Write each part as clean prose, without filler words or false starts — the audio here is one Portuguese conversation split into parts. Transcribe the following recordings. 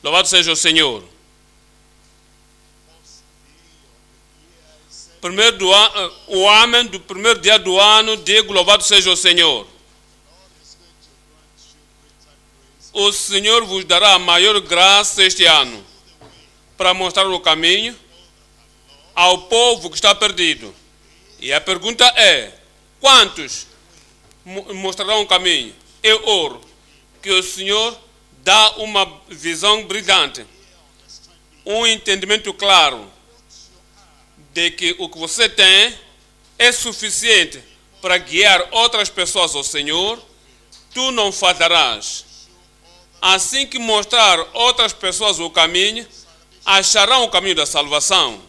Louvado seja o Senhor. O homem do primeiro dia do ano, digo, louvado seja o Senhor. O Senhor vos dará a maior graça este ano para mostrar o caminho ao povo que está perdido. E a pergunta é: quantos mostrarão o caminho? Eu oro que o Senhor dá uma visão brilhante, um entendimento claro de que o que você tem é suficiente para guiar outras pessoas ao Senhor. Tu não falharás. Assim que mostrar outras pessoas o caminho, acharão o caminho da salvação.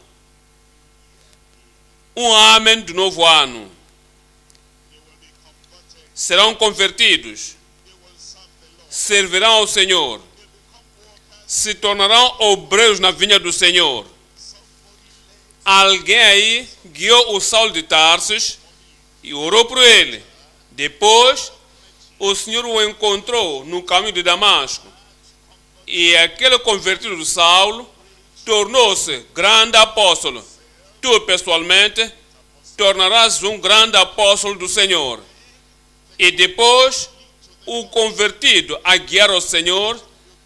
Um amém do novo ano. Serão convertidos, servirão ao Senhor, se tornarão obreiros na vinha do Senhor. Alguém aí guiou o Saulo de Tarsis e orou por ele. Depois, o Senhor o encontrou no caminho de Damasco. E aquele convertido de Saulo tornou-se grande apóstolo. Tu, pessoalmente, tornarás um grande apóstolo do Senhor. E depois, o convertido a guiar ao Senhor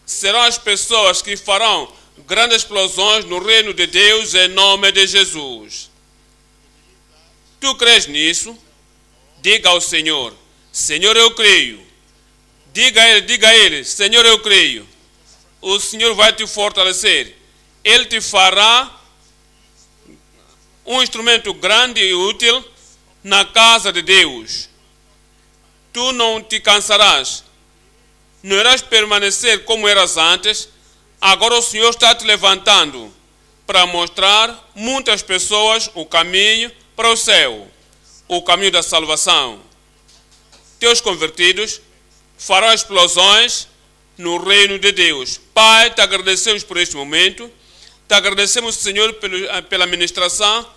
serão as pessoas que farão grandes explosões no reino de Deus em nome de Jesus. Tu crês nisso? Diga ao Senhor: Senhor, eu creio. Diga a ele: Senhor, eu creio. O Senhor vai te fortalecer. Ele te fará um instrumento grande e útil na casa de Deus. Tu não te cansarás. Não irás permanecer como eras antes. Agora o Senhor está te levantando para mostrar muitas pessoas o caminho para o céu, o caminho da salvação. Teus convertidos farão explosões no reino de Deus. Pai, te agradecemos por este momento. Te agradecemos, Senhor, pela ministração,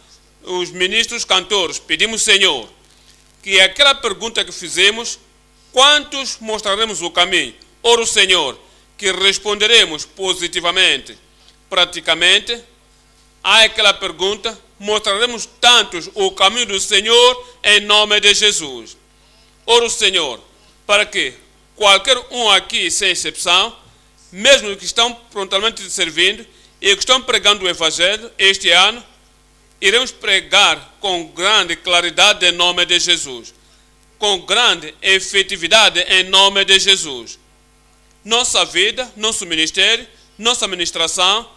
os ministros, cantores. Pedimos, Senhor, que aquela pergunta que fizemos: quantos mostraremos o caminho? Oro, Senhor, que responderemos positivamente. Praticamente, a aquela pergunta, mostraremos tantos o caminho do Senhor em nome de Jesus. Oro, Senhor, para que qualquer um aqui, sem exceção, mesmo que estão prontamente servindo e que estão pregando o Evangelho este ano, iremos pregar com grande claridade em nome de Jesus, com grande efetividade em nome de Jesus. Nossa vida, nosso ministério, nossa ministração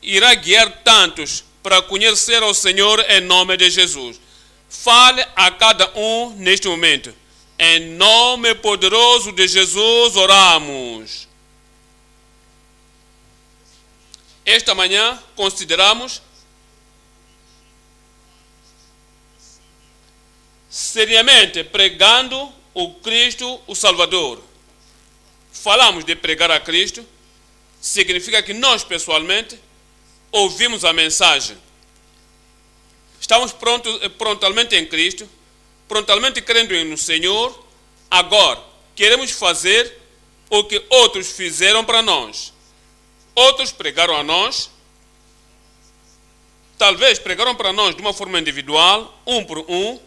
irá guiar tantos para conhecer ao Senhor em nome de Jesus. Fale a cada um neste momento. Em nome poderoso de Jesus oramos. Esta manhã consideramos seriamente pregando o Cristo, o Salvador. Falamos de pregar a Cristo, significa que nós pessoalmente ouvimos a mensagem. Estamos prontamente em Cristo, prontamente crendo no Senhor. Agora, queremos fazer o que outros fizeram para nós. Outros pregaram a nós, talvez pregaram para nós de uma forma individual, um por um,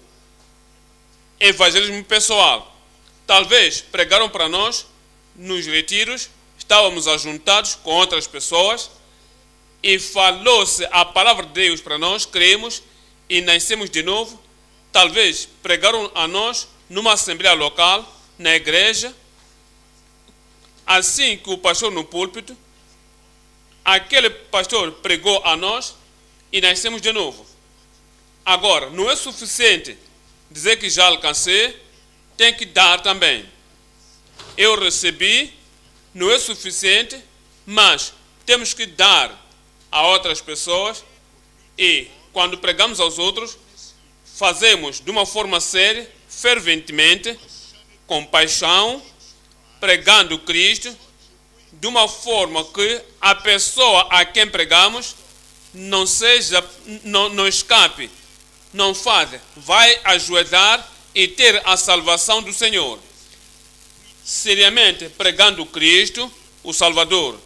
evangelismo pessoal. Talvez pregaram para nós nos retiros, estávamos ajuntados com outras pessoas e falou-se a palavra de Deus para nós, cremos e nascemos de novo. Talvez pregaram a nós numa assembleia local, na igreja, assim que o pastor no púlpito, aquele pastor pregou a nós e nascemos de novo. Agora, não é suficiente dizer que já alcancei, tem que dar também. Eu recebi, não é suficiente, mas temos que dar a outras pessoas e, quando pregamos aos outros, fazemos de uma forma séria, ferventemente, com paixão, pregando Cristo, de uma forma que a pessoa a quem pregamos não escape, não fale, vai ajoelhar e ter a salvação do Senhor. Seriamente pregando Cristo, o Salvador.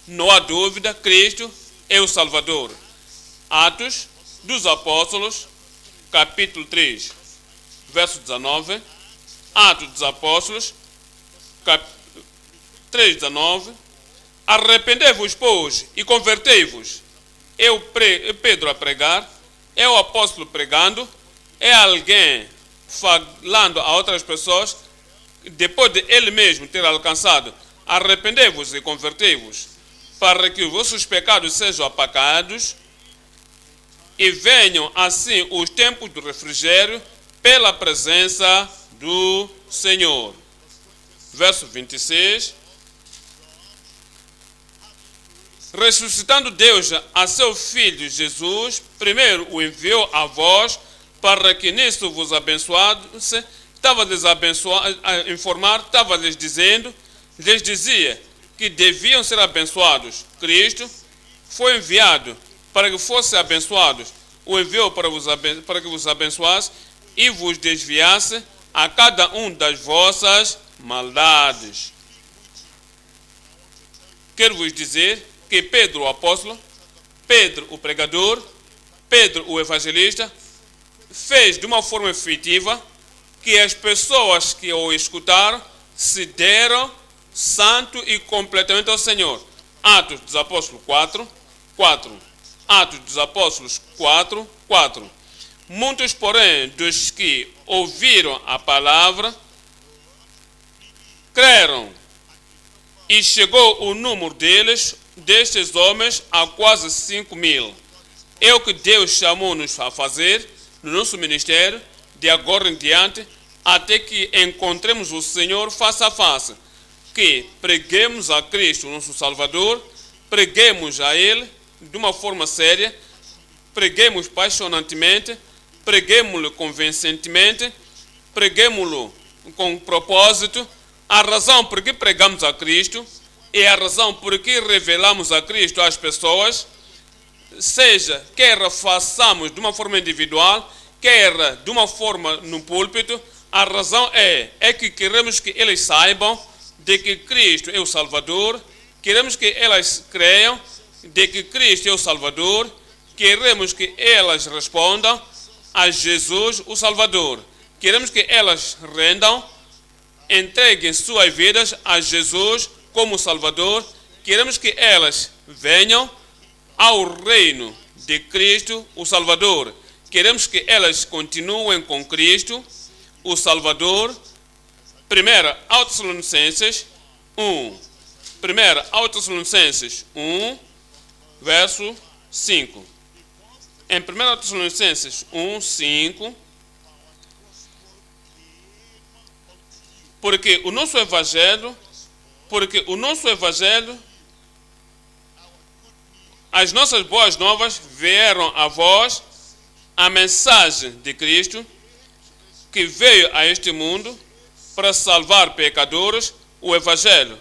não há dúvida, Cristo é o Salvador. Atos dos Apóstolos, capítulo 3, verso 19. Atos dos Apóstolos, 3, 19. Arrependei-vos, pois, e convertei-vos. Pedro a pregar, é o apóstolo pregando, é alguém falando a outras pessoas, depois de ele mesmo ter alcançado: arrependei-vos e convertei-vos, para que os vossos pecados sejam apagados e venham assim os tempos do refrigério pela presença do Senhor. Verso 26. Ressuscitando Deus a seu Filho Jesus, primeiro o enviou a vós, para que nisso vos abençoasse. Estava-lhes a informar, estava-lhes dizendo, lhes dizia que deviam ser abençoados. Cristo foi enviado para que fossem abençoados. O enviou para que vos abençoasse e vos desviasse a cada um das vossas maldades. Quero vos dizer que Pedro, o apóstolo, Pedro, o pregador, Pedro, o evangelista, fez de uma forma efetiva que as pessoas que o escutaram se deram santo e completamente ao Senhor. Atos dos Apóstolos 4, 4. Atos dos Apóstolos 4, 4. Muitos, porém, dos que ouviram a palavra, creram, e chegou o número destes homens a quase 5.000. É o que Deus chamou-nos a fazer no nosso ministério, de agora em diante, até que encontremos o Senhor face a face. Que preguemos a Cristo, nosso Salvador, preguemos a Ele de uma forma séria, preguemos passionantemente, preguemos-lo convincentemente, preguemos-lo com propósito. A razão por que pregamos a Cristo é a razão por que revelamos a Cristo às pessoas, seja quer façamos de uma forma individual, quer de uma forma no púlpito. A razão é que queremos que eles saibam de que Cristo é o Salvador, queremos que elas creiam de que Cristo é o Salvador, queremos que elas respondam a Jesus, o Salvador, queremos que elas rendam, entreguem suas vidas a Jesus como Salvador, queremos que elas venham ao reino de Cristo, o Salvador, queremos que elas continuem com Cristo, o Salvador. 1 Tessalonicenses 1. 1 Tessalonicenses 1, verso 5. Em 1 Tessalonicenses 1, 5. Porque o nosso evangelho, as nossas boas novas vieram a vós, a mensagem de Cristo, que veio a este mundo para salvar pecadores. O evangelho,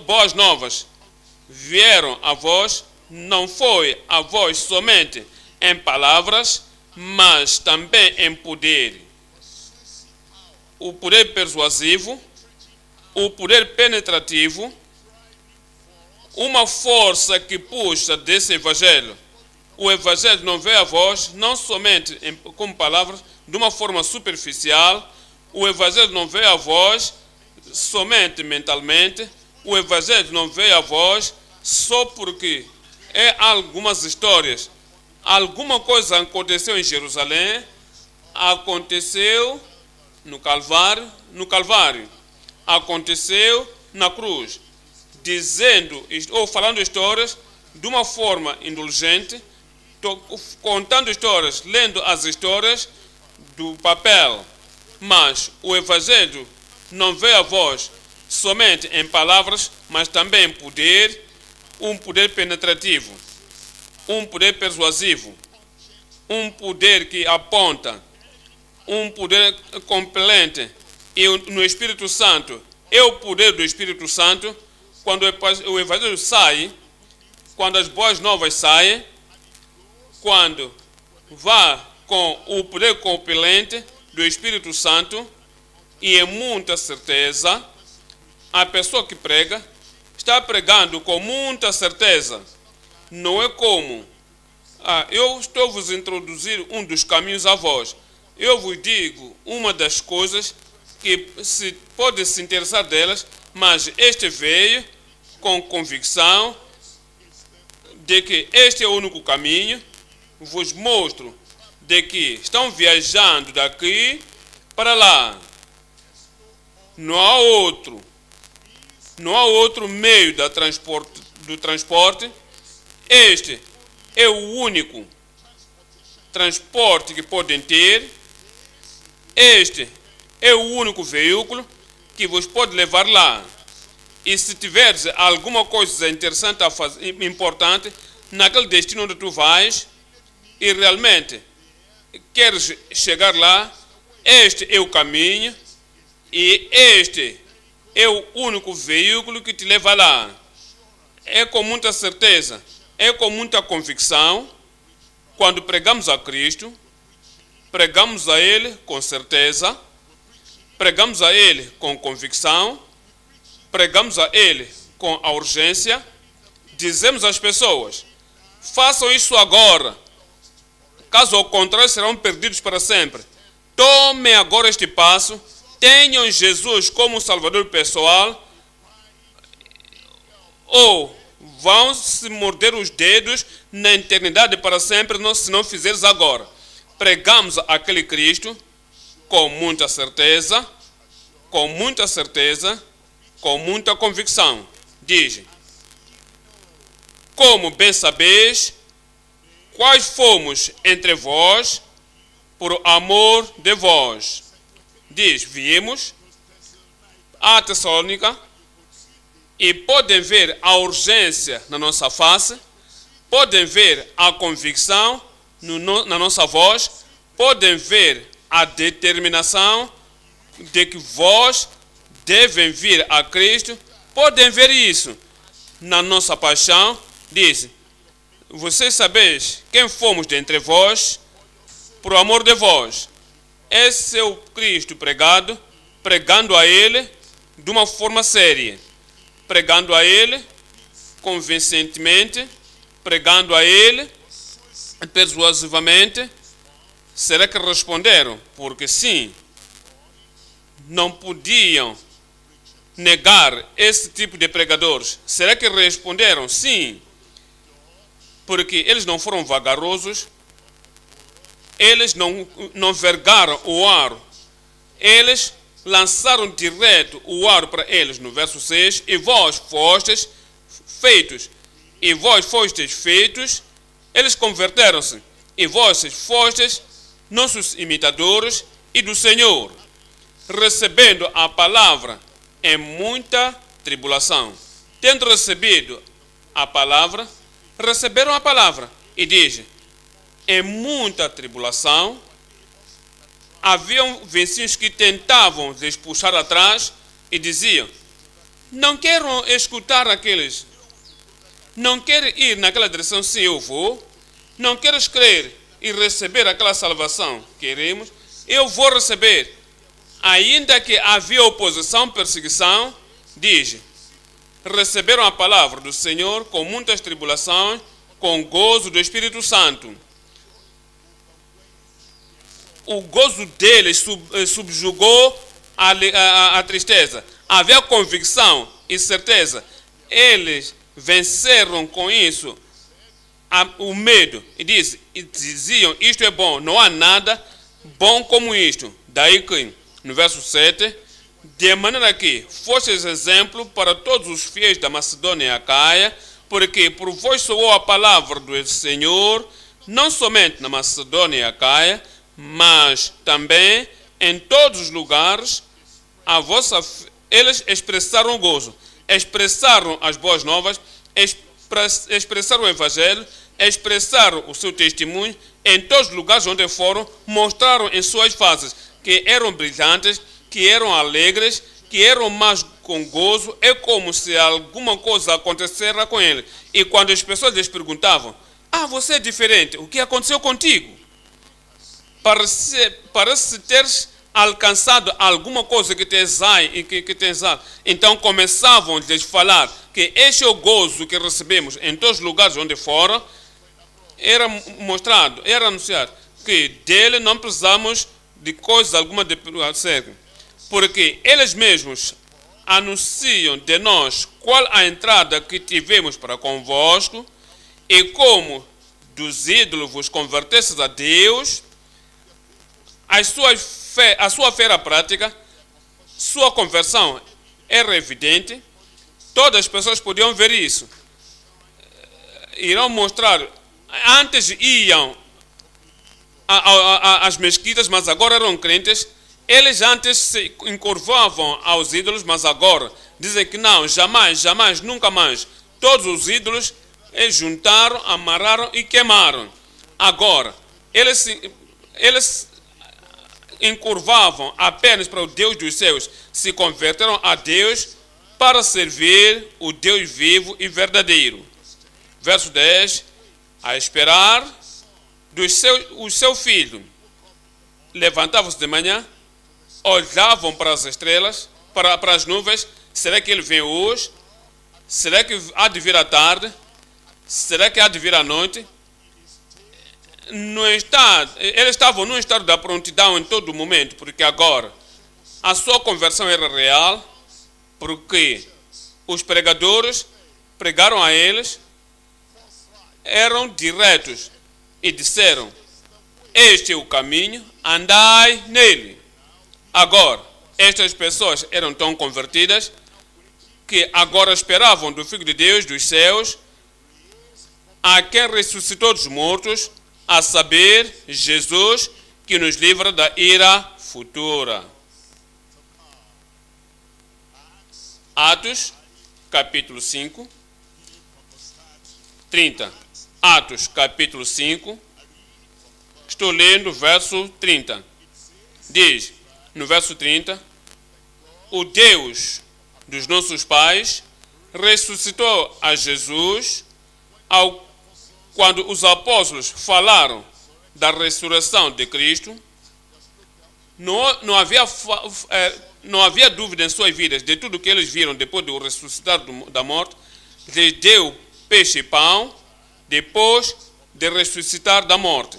boas novas, vieram a vós, não foi a vós somente em palavras, mas também em poder. O poder persuasivo, o poder penetrativo, uma força que puxa desse evangelho. O evangelho não veio a vós, não somente como palavras, de uma forma superficial. O evangelho não veio a vós somente mentalmente. O evangelho não veio a vós só porque algumas histórias. Alguma coisa aconteceu em Jerusalém, aconteceu no Calvário, aconteceu na cruz, dizendo ou falando histórias de uma forma indulgente, contando histórias, lendo as histórias do papel. Mas o evangelho não veio a vós somente em palavras, mas também em poder, um poder penetrativo, um poder persuasivo, um poder que aponta, um poder compelente. E no Espírito Santo, é o poder do Espírito Santo. Quando o evangelho sai, quando as boas novas saem, quando vá com o poder compelente do Espírito Santo, e é muita certeza, a pessoa que prega está pregando com muita certeza. Não é como, eu estou a vos introduzir um dos caminhos a vós. Eu vos digo uma das coisas que se pode se interessar delas, mas este veio com convicção de que este é o único caminho. Vos mostro de que estão viajando daqui para lá. Não há outro meio do transporte. Este é o único transporte que podem ter. Este é o único veículo que vos pode levar lá. E se tiveres alguma coisa interessante a fazer, importante, naquele destino onde tu vais, e realmente queres chegar lá, este é o caminho e este é o único veículo que te leva lá. É com muita certeza, é com muita convicção, quando pregamos a Cristo, pregamos a Ele com certeza, pregamos a Ele com convicção, pregamos a Ele com a urgência, dizemos às pessoas, façam isso agora, caso ao contrário serão perdidos para sempre. Tomem agora este passo, tenham Jesus como Salvador pessoal, ou vão se morder os dedos na eternidade para sempre se não fizeres agora. Pregamos aquele Cristo com muita certeza, com muita convicção. Diz, como bem sabeis, quais fomos entre vós por amor de vós. Diz, viemos a Tessalônica e podem ver a urgência na nossa face, podem ver a convicção na nossa voz, podem ver a determinação de que vós devem vir a Cristo, podem ver isso na nossa paixão. Diz, vocês sabeis quem fomos dentre vós por amor de vós. Esse é o Cristo pregando a Ele de uma forma séria, pregando a Ele convincentemente, pregando a Ele persuasivamente. Será que responderam? Porque sim, não podiam negar esse tipo de pregadores. Será que responderam? Sim, porque eles não foram vagarosos, eles não vergaram o aro, eles lançaram direto o aro para eles no verso 6, e vós fostes feitos, eles converteram-se, e vós fostes nossos imitadores e do Senhor, recebendo a palavra em muita tribulação. Tendo recebido a palavra, receberam a palavra, e diz, em muita tribulação. Haviam vizinhos que tentavam lhes puxar atrás e diziam, não quero escutar aqueles, não quero ir naquela direção, sim, eu vou, não queres crer e receber aquela salvação, queremos, eu vou receber. Ainda que havia oposição, perseguição, diz, receberam a palavra do Senhor com muitas tribulações, com gozo do Espírito Santo. O gozo deles subjugou a tristeza. Havia convicção e certeza. Eles venceram com isso o medo. E diziam, isto é bom, não há nada bom como isto. Daí que, no verso 7, de maneira que fostes exemplo para todos os fiéis da Macedônia e Acaia, porque por vós soou a palavra do Senhor, não somente na Macedônia e Acaia, mas também em todos os lugares, eles expressaram o gozo, expressaram as boas novas, expressaram o evangelho, expressaram o seu testemunho, em todos os lugares onde foram, mostraram em suas faces que eram brilhantes, que eram alegres, que eram mais com gozo. É como se alguma coisa acontecera com eles. E quando as pessoas lhes perguntavam, você é diferente, o que aconteceu contigo? Parece teres alcançado alguma coisa que te exale, então começavam a lhes falar que este é o gozo que recebemos em todos os lugares onde foram. Era mostrado, era anunciado que dele não precisamos de coisa alguma de acerca, porque eles mesmos anunciam de nós qual a entrada que tivemos para convosco e como dos ídolos vos convertestes a Deus. A sua fé era prática, sua conversão era evidente, todas as pessoas podiam ver isso. Irão mostrar, antes iam às mesquitas, mas agora eram crentes. Eles antes se encurvavam aos ídolos, mas agora dizem que não, jamais, jamais, nunca mais. Todos os ídolos eles juntaram, amarraram e queimaram. Agora, eles encurvavam apenas para o Deus dos céus, se converteram a Deus para servir o Deus vivo e verdadeiro. Verso 10, a esperar o seu filho. Levantavam-se de manhã, olhavam para as estrelas, para as nuvens. Será que ele vem hoje? Será que há de vir à tarde? Será que há de vir à noite? Eles estavam num estado da prontidão em todo momento, porque agora a sua conversão era real, porque os pregadores pregaram a eles, eram diretos e disseram: este é o caminho, andai nele. Agora, estas pessoas eram tão convertidas que agora esperavam do Filho de Deus dos céus, a quem ressuscitou dos mortos, a saber, Jesus, que nos livra da ira futura. Atos, capítulo 5, 30. Atos, capítulo 5, estou lendo o verso 30. Diz, no verso 30, o Deus dos nossos pais ressuscitou a Jesus quando os apóstolos falaram da ressurreição de Cristo. Não havia dúvida em suas vidas de tudo que eles viram depois de o ressuscitar da morte. Lhes deu peixe e pão depois de ressuscitar da morte.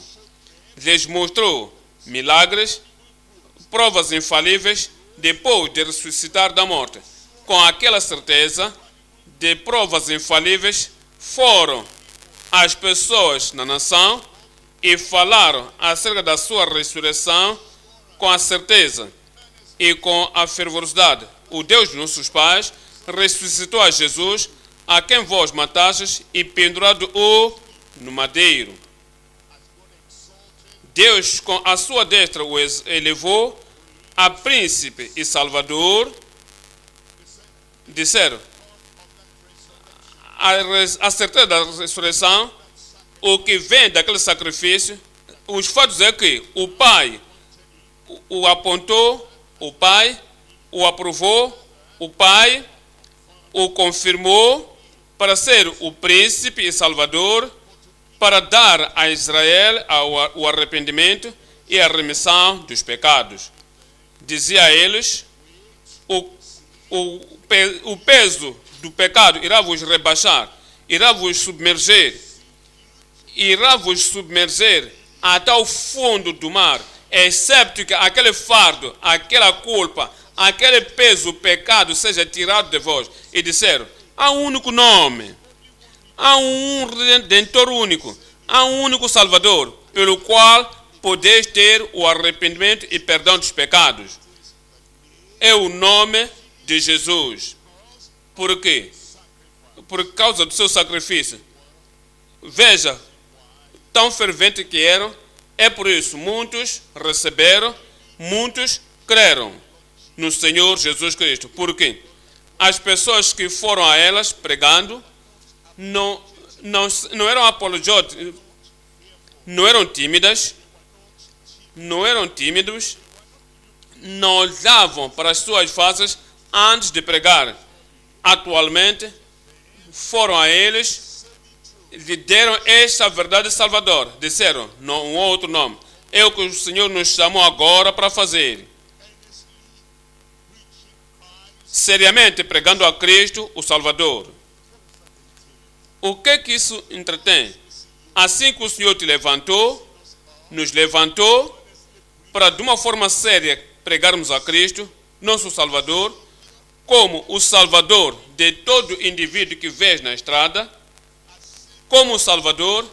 Lhes mostrou milagres, provas infalíveis depois de ressuscitar da morte. Com aquela certeza de provas infalíveis, foram as pessoas na nação e falaram acerca da sua ressurreição com a certeza e com a fervorosidade. O Deus de nossos pais ressuscitou a Jesus, a quem vós matastes e pendurado-o no madeiro. Deus com a sua destra o elevou a príncipe e salvador. Disseram, a certeza da ressurreição, o que vem daquele sacrifício, os fatos é que o Pai o apontou, o Pai o aprovou, o Pai o confirmou para ser o príncipe e salvador, para dar a Israel o arrependimento e a remissão dos pecados. Dizia a eles, o peso do pecado irá vos rebaixar, irá vos submergir até o fundo do mar, excepto que aquele fardo, aquela culpa, aquele peso, o pecado seja tirado de vós. E disseram, há um único nome, há um Redentor único, há um único Salvador, pelo qual podeis ter o arrependimento e perdão dos pecados. É o nome de Jesus. Por quê? Por causa do seu sacrifício. Veja, tão fervente que eram, é por isso muitos receberam, muitos creram no Senhor Jesus Cristo. Por quê? As pessoas que foram a elas pregando não eram apologetas, não eram tímidos, não olhavam para as suas faces antes de pregar. Atualmente, foram a eles, lhe deram esta verdade de Salvador. Disseram, não, um outro nome. É o que o Senhor nos chamou agora para fazer. seriamente pregando a Cristo, o Salvador. O que isso entretém? Assim que o Senhor te levantou, nos levantou para de uma forma séria pregarmos a Cristo, nosso Salvador, como o Salvador de todo indivíduo que vês na estrada, como o Salvador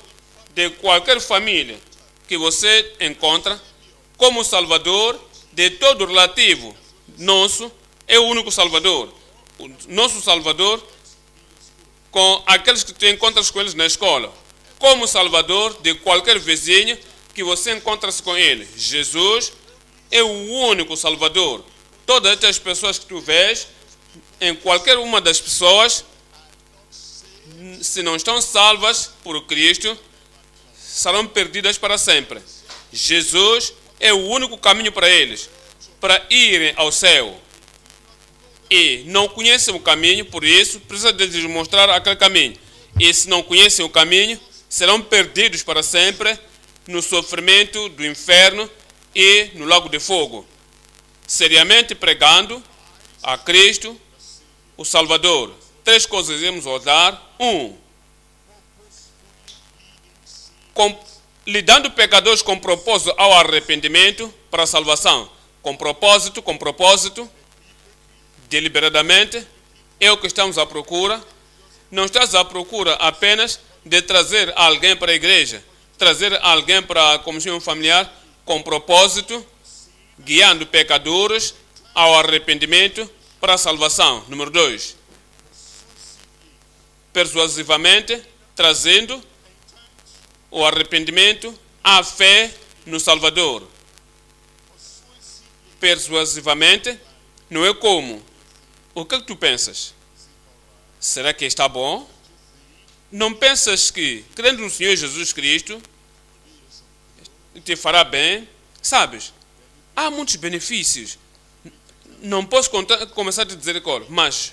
de qualquer família que você encontra, como o Salvador de todo relativo nosso, é o único Salvador. O nosso Salvador com aqueles que tu encontras com eles na escola, como Salvador de qualquer vizinho que você encontra-se com ele. Jesus é o único Salvador. Todas estas pessoas que tu vês, em qualquer uma das pessoas, se não estão salvas por Cristo, serão perdidas para sempre. Jesus é o único caminho para eles, para irem ao céu. E não conhecem o caminho, por isso precisa de lhes mostrar aquele caminho. E se não conhecem o caminho, serão perdidos para sempre no sofrimento do inferno e no lago de fogo. Seriamente pregando a Cristo, o Salvador. 3 coisas iremos olhar. 1. Lidando pecadores com propósito ao arrependimento para a salvação. Com propósito. Deliberadamente, é o que estamos à procura. Não estás à procura apenas de trazer alguém para a igreja, trazer alguém para a comunhão familiar, com propósito, guiando pecadores ao arrependimento para a salvação. Número 2. Persuasivamente, trazendo o arrependimento à fé no Salvador. Persuasivamente, não é como. O que tu pensas? Será que está bom? Não pensas que, crendo no Senhor Jesus Cristo, te fará bem? Sabes, há muitos benefícios. Não posso começar a te dizer, mas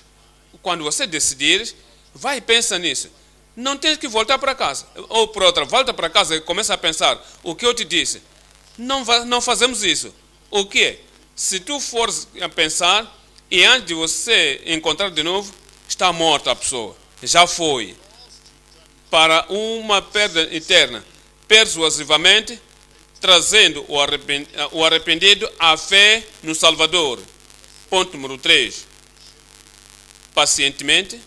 quando você decidir, vai e pensa nisso. Não tens que voltar para casa. Ou por outra, volta para casa e começa a pensar o que eu te disse. Não fazemos isso. O que? Se tu fores a pensar, e antes de você encontrar de novo, está morta a pessoa. Já foi. Para uma perda eterna. Persuasivamente, trazendo o arrependido à fé no Salvador. Ponto número 3. Pacientemente,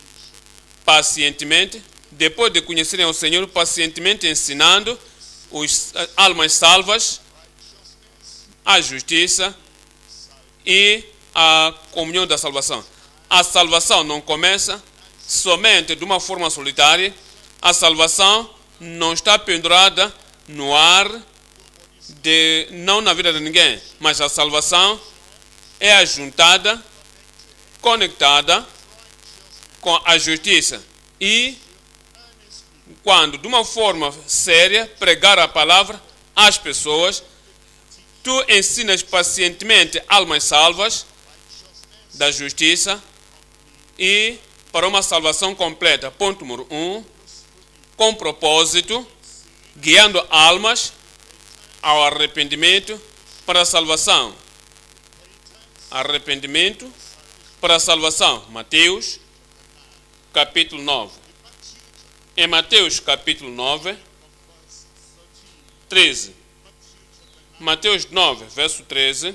depois de conhecerem o Senhor, pacientemente ensinando as almas salvas, a justiça e a comunhão da salvação. A salvação não começa somente de uma forma solitária. A salvação não está pendurada no ar, não na vida de ninguém, mas a salvação é ajuntada, conectada com a justiça. E quando de uma forma séria pregar a palavra às pessoas, tu ensinas pacientemente almas salvas da justiça e para uma salvação completa. Ponto número 1. Com propósito, guiando almas ao arrependimento para a salvação. Arrependimento para a salvação. Mateus, capítulo 9. Em Mateus, capítulo 9, 13. Mateus 9, verso 13.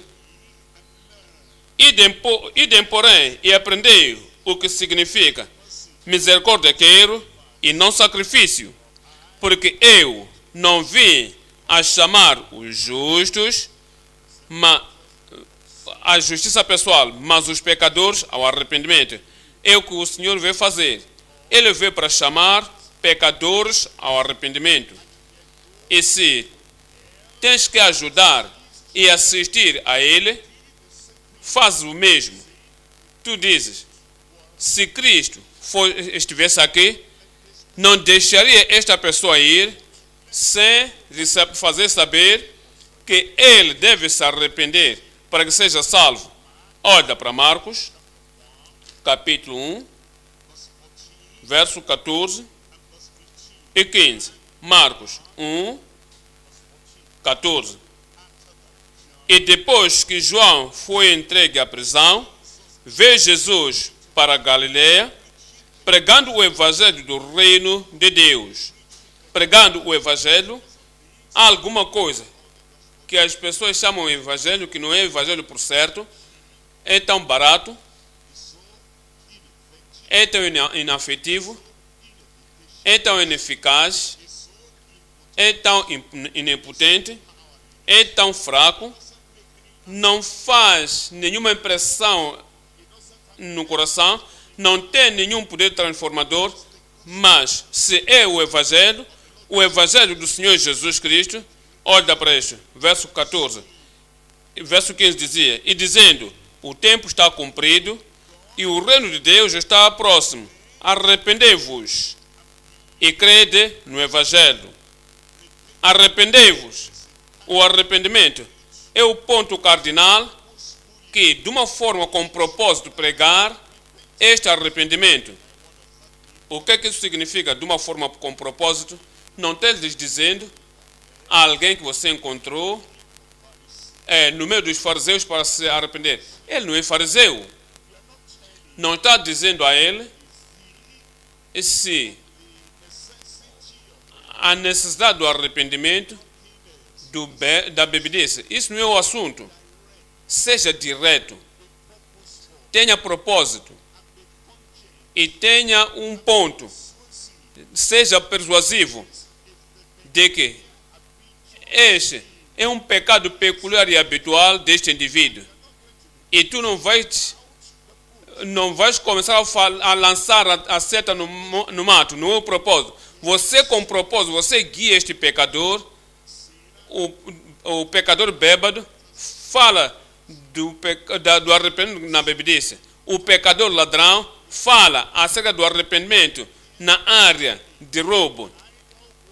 Idem, porém, e aprendei o que significa misericórdia quero e não sacrifício, porque eu não vim a chamar os justos, a justiça pessoal, mas os pecadores ao arrependimento. É o que o Senhor veio fazer. Ele veio para chamar pecadores ao arrependimento. E se tens que ajudar e assistir a Ele, faz o mesmo. Tu dizes, se Cristo estivesse aqui, não deixaria esta pessoa ir sem lhe fazer saber que ele deve se arrepender para que seja salvo. Olha para Marcos, capítulo 1, verso 14 e 15. Marcos 1, 14. E depois que João foi entregue à prisão, veio Jesus para a Galileia, pregando o evangelho do reino de Deus. Pregando o evangelho, há alguma coisa que as pessoas chamam de evangelho, que não é evangelho por certo, é tão barato, é tão inafetivo, é tão ineficaz, é tão inipotente, é tão fraco, não faz nenhuma impressão no coração, não tem nenhum poder transformador, mas se é o evangelho do Senhor Jesus Cristo, olha para isso, verso 14, verso 15 dizia, e dizendo, o tempo está cumprido e o reino de Deus está próximo, arrependei-vos e crede no evangelho. Arrependei-vos. O arrependimento é o ponto cardinal que, de uma forma com propósito, pregar este arrependimento. O que é que isso significa? De uma forma com propósito, não está lhes dizendo a alguém que você encontrou no meio dos fariseus para se arrepender. Ele não é fariseu. Não está dizendo a ele se a necessidade do arrependimento da bebidice. Isso não é o assunto. Seja direto. Tenha propósito. E tenha um ponto. Seja persuasivo de que este é um pecado peculiar e habitual deste indivíduo. E tu não vais começar a lançar a seta no mato, não é o propósito. Você com propósito, você guia este pecador, o pecador bêbado, fala do arrependimento na bebidice. O pecador ladrão fala acerca do arrependimento na área de roubo.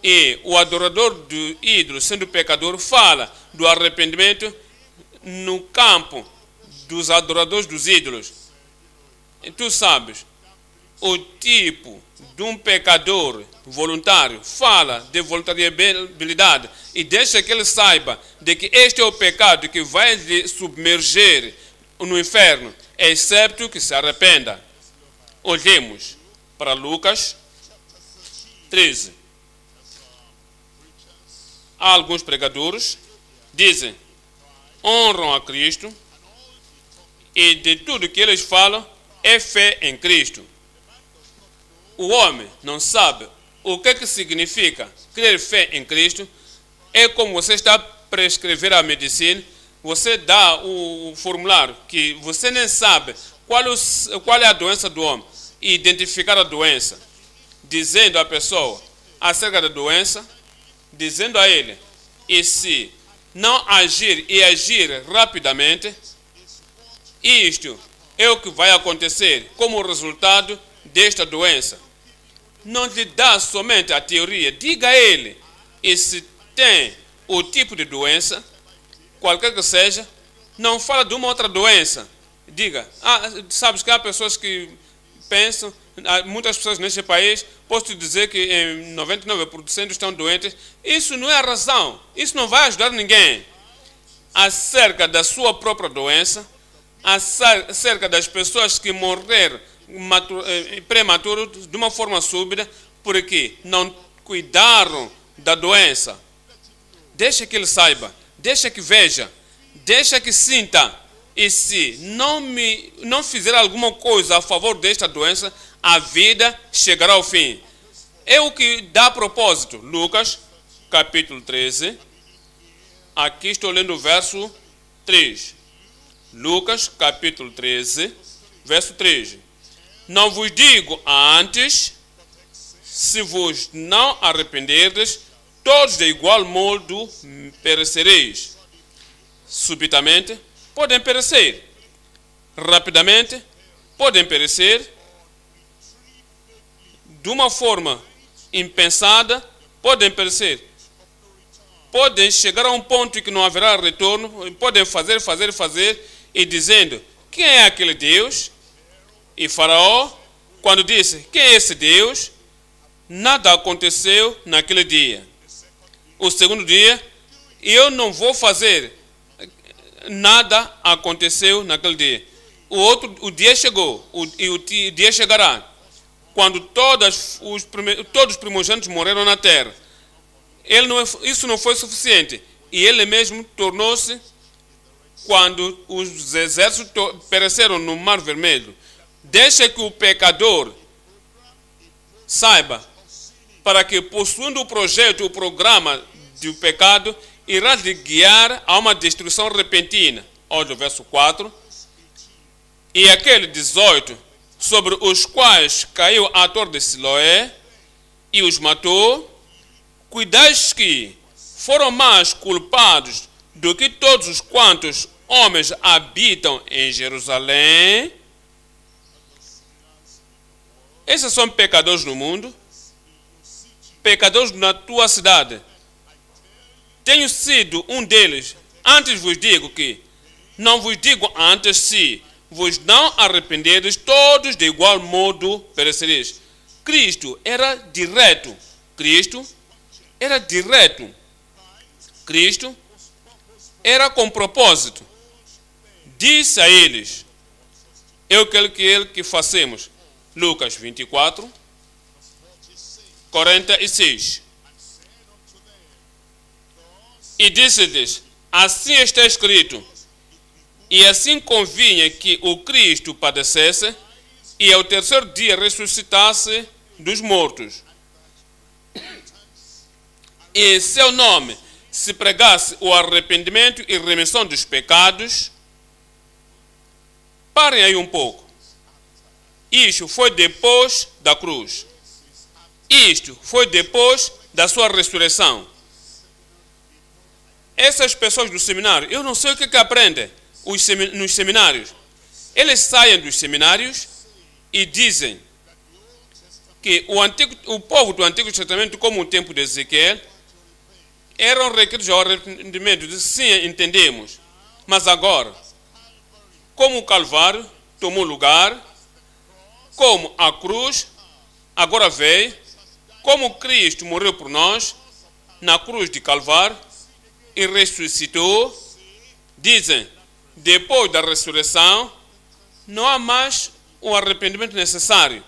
E o adorador do ídolo, sendo pecador, fala do arrependimento no campo dos adoradores dos ídolos. E tu sabes, o tipo de um pecador voluntário fala de voluntariedade e deixa que ele saiba de que este é o pecado que vai lhe submergir no inferno, excepto que se arrependa. Olhemos para Lucas 13. Há alguns pregadores dizem, honram a Cristo e de tudo que eles falam é fé em Cristo. O homem não sabe o que significa crer fé em Cristo. É como você está a prescrever a medicina, você dá o formulário que você nem sabe qual é a doença do homem e identificar a doença, dizendo à pessoa acerca da doença, dizendo a ele, e se não agir e agir rapidamente, isto é o que vai acontecer como resultado desta doença. Não lhe dá somente a teoria, diga a ele, e se tem o tipo de doença, qualquer que seja, não fala de uma outra doença. Diga, sabes que há pessoas que pensam, muitas pessoas neste país, posso te dizer que 99% estão doentes. Isso não é a razão, isso não vai ajudar ninguém. Acerca da sua própria doença, acerca das pessoas que morreram prematuros de uma forma súbita, porque não cuidaram da doença. Deixa que ele saiba, deixa que veja, deixa que sinta. E se não fizer alguma coisa a favor desta doença, a vida chegará ao fim. É o que dá propósito. Lucas, capítulo 13. Aqui estou lendo o verso 3. Lucas, capítulo 13, verso 3. Não vos digo antes, se vos não arrependerdes, todos de igual modo perecereis. Subitamente, podem perecer. Rapidamente, podem perecer. De uma forma impensada, podem perecer. Podem chegar a um ponto em que não haverá retorno, podem fazer, e dizendo, quem é aquele Deus? E Faraó, quando disse, quem é esse Deus? Nada aconteceu naquele dia. O segundo dia, eu não vou fazer. Nada aconteceu naquele dia. o dia chegou, e o dia chegará, quando todos os primogênitos morreram na terra. Isso não foi suficiente. E ele mesmo tornou-se, quando os exércitos pereceram no Mar Vermelho. Deixa que o pecador saiba, para que, possuindo o projeto, o programa do pecado, irá lhe guiar a uma destruição repentina. Olha o verso 4. E aquele 18, sobre os quais caiu a torre de Siloé e os matou, cuidais que foram mais culpados do que todos os quantos homens habitam em Jerusalém. Esses são pecadores no mundo, pecadores na tua cidade. Tenho sido um deles. Antes vos digo que, não vos digo antes, se vos não arrependeres, todos de igual modo perecereis. Cristo era direto. Cristo era direto. Cristo era com propósito. Disse a eles: eu quero que façamos. Lucas 24, 46. E disse-lhes: assim está escrito, e assim convinha que o Cristo padecesse e ao terceiro dia ressuscitasse dos mortos. E em seu nome se pregasse o arrependimento e remissão dos pecados. Parem aí um pouco. Isto foi depois da cruz. Isto foi depois da sua ressurreição. Essas pessoas do seminário, eu não sei o que aprendem nos seminários. Eles saem dos seminários e dizem que o povo do Antigo Testamento, como o tempo de Ezequiel, eram requeridos ao arrependimento. Sim, entendemos. Mas agora, como o Calvário tomou lugar, como a cruz agora veio, como Cristo morreu por nós na cruz de Calvário e ressuscitou, dizem, depois da ressurreição, não há mais um arrependimento necessário.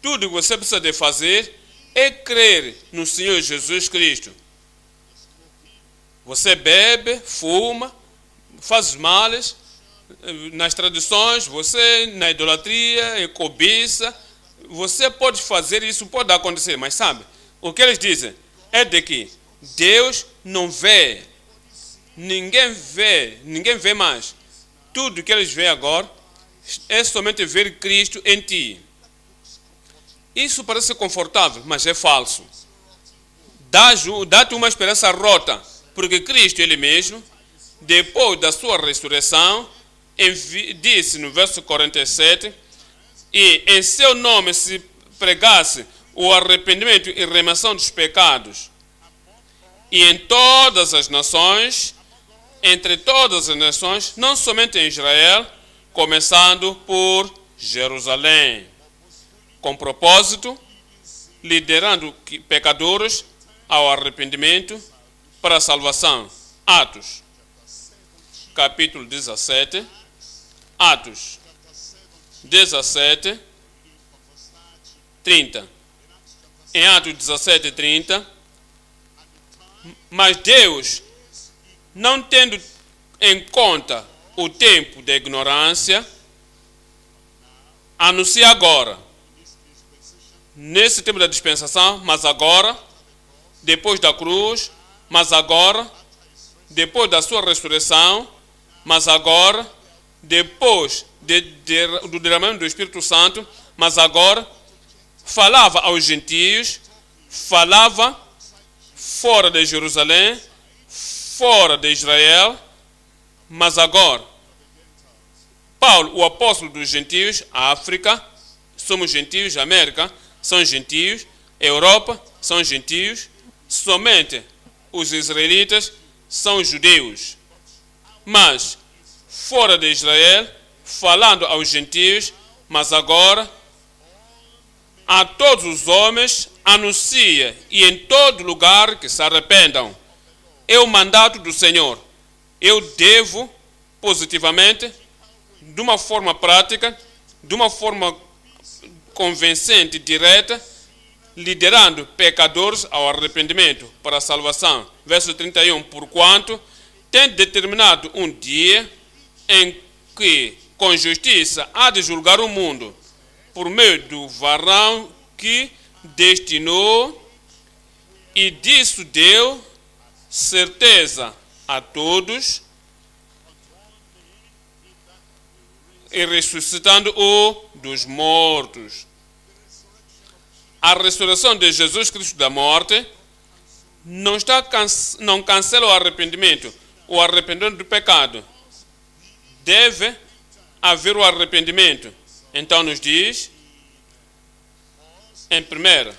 Tudo que você precisa de fazer é crer no Senhor Jesus Cristo. Você bebe, fuma, faz males, nas tradições, você na idolatria, em cobiça, você pode fazer isso, pode acontecer, mas sabe, o que eles dizem é de que Deus não vê, ninguém vê mais. Tudo que eles veem agora é somente ver Cristo em ti. Isso parece confortável, mas é falso. Dá-te uma esperança rota, porque Cristo, Ele mesmo, depois da sua ressurreição, disse no verso 47, e em seu nome se pregasse o arrependimento e remissão dos pecados, e em todas as nações, entre todas as nações, não somente em Israel, começando por Jerusalém, com propósito, liderando pecadores ao arrependimento para a salvação. Atos, capítulo 17, Atos 17, 30. Em Atos 17, 30, mas Deus, não tendo em conta o tempo da ignorância, anuncia agora, nesse tempo da dispensação, mas agora, depois da cruz, mas agora, depois da sua ressurreição, mas agora, depois do derramamento do Espírito Santo, mas agora, falava aos gentios, falava fora de Jerusalém, fora de Israel, mas agora, Paulo, o apóstolo dos gentios, a África, somos gentios, a América, são gentios, a Europa, são gentios, somente os israelitas são judeus. Mas, fora de Israel, falando aos gentios, mas agora, a todos os homens, anuncia e em todo lugar que se arrependam. É o mandato do Senhor. Eu devo, positivamente, de uma forma prática, de uma forma convincente, direta, liderando pecadores ao arrependimento para a salvação. Verso 31, porquanto tem determinado um dia em que, com justiça, há de julgar o mundo, por meio do varão que destinou, e disso deu certeza a todos, e ressuscitando-o dos mortos. A ressurreição de Jesus Cristo da morte não cancela o arrependimento do pecado. Deve haver o arrependimento. Então nos diz, em primeira,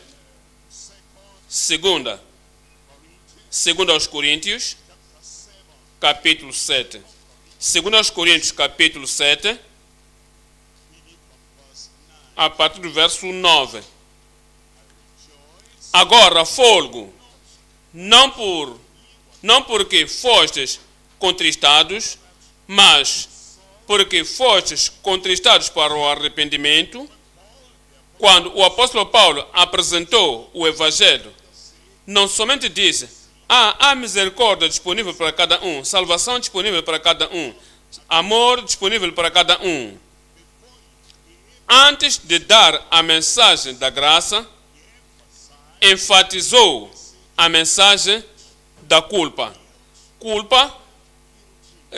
segunda aos Coríntios, capítulo 7. Segunda aos Coríntios, capítulo 7, a partir do verso 9. Agora, folgo, não porque fostes contristados, mas porque fostes contristados para o arrependimento. Quando o apóstolo Paulo apresentou o evangelho, não somente disse, há misericórdia disponível para cada um, salvação disponível para cada um, amor disponível para cada um. Antes de dar a mensagem da graça, enfatizou a mensagem da culpa.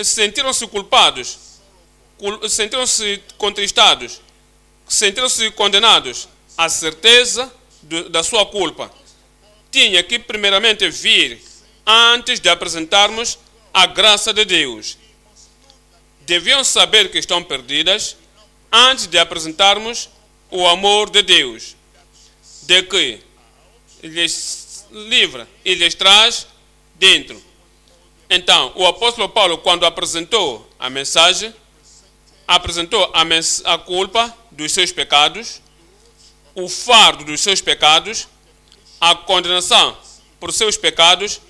Sentiram-se culpados, sentiram-se contristados, sentiram-se condenados. A certeza da sua culpa tinha que primeiramente vir antes de apresentarmos a graça de Deus. Deviam saber que estão perdidas antes de apresentarmos o amor de Deus, de que lhes livra e lhes traz dentro. Então, o apóstolo Paulo, quando apresentou a mensagem, apresentou a culpa dos seus pecados, o fardo dos seus pecados, a condenação por seus pecados,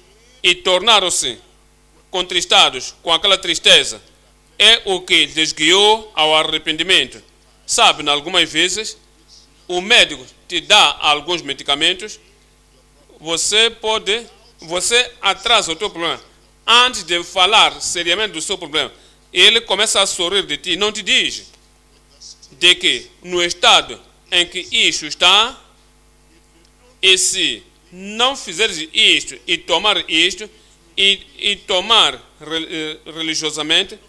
e tornaram-se contristados com aquela tristeza. É o que lhes guiou ao arrependimento. Sabe, algumas vezes, o médico te dá alguns medicamentos, você atrasa o teu problema. Antes de falar seriamente do seu problema, ele começa a sorrir de ti, não te diz de que no estado em que isto está, e se não fizeres isto e tomar isto, e tomar religiosamente,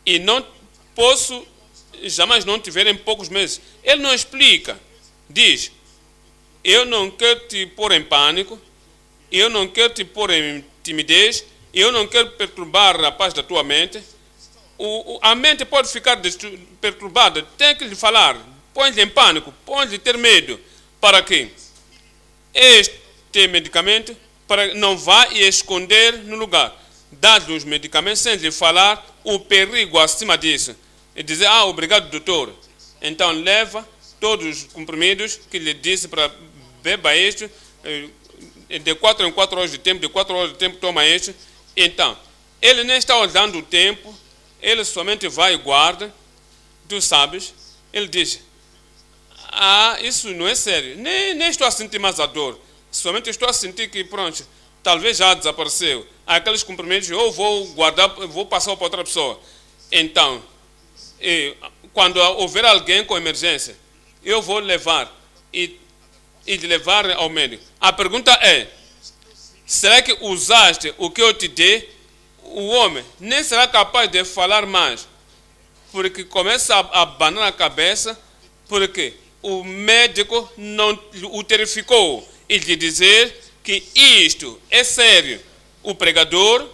e não posso jamais não te ver em poucos meses. Ele não explica. Diz, eu não quero te pôr em pânico, eu não quero te pôr em timidez, eu não quero perturbar a paz da tua mente. A mente pode ficar perturbada, tem que lhe falar, põe-lhe em pânico, põe-lhe ter medo, para que este medicamento para não vá e esconder no lugar. Dá-lhe os medicamentos sem lhe falar o perigo acima disso. E dizer, obrigado, doutor. Então leva todos os comprimidos que lhe disse para beba isto, de 4 em 4 horas de tempo, de 4 horas de tempo toma isto. Então, ele nem está olhando o tempo, ele somente vai e guarda. Tu sabes, ele diz, isso não é sério, nem estou a sentir mais a dor, somente estou a sentir que, pronto, talvez já desapareceu. Aqueles comprimidos eu vou guardar, vou passar para outra pessoa. Então, quando houver alguém com emergência, eu vou levar e levar ao médico. A pergunta é, será que usaste o que eu te dei? O homem nem será capaz de falar mais, porque começa a abanar a cabeça, porque o médico não o terrificou e lhe dizer que isto é sério. O pregador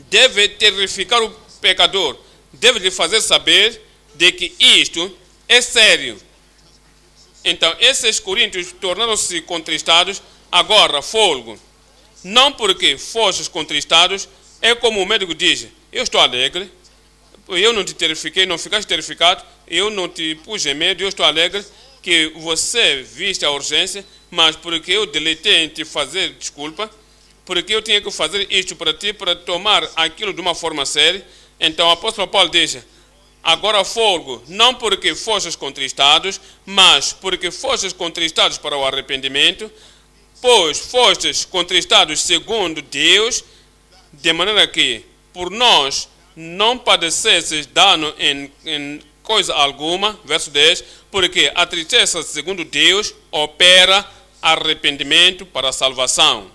deve terrificar o pecador, deve lhe fazer saber de que isto é sério. Então, esses coríntios tornaram-se contristados, agora folgo. Não porque fostes contristados, é como o médico diz, eu estou alegre, eu não te terrifiquei, não ficaste terrificado, eu não te pus em medo, eu estou alegre que você viste a urgência, mas porque eu deleitei em te fazer desculpa, porque eu tinha que fazer isto para ti, para tomar aquilo de uma forma séria. Então o apóstolo Paulo diz, agora folgo, não porque fostes contristados, mas porque fostes contristados para o arrependimento, pois fostes contristados segundo Deus, de maneira que por nós não padecesses dano em coisa alguma, verso 10, porque a tristeza segundo Deus opera arrependimento para a salvação.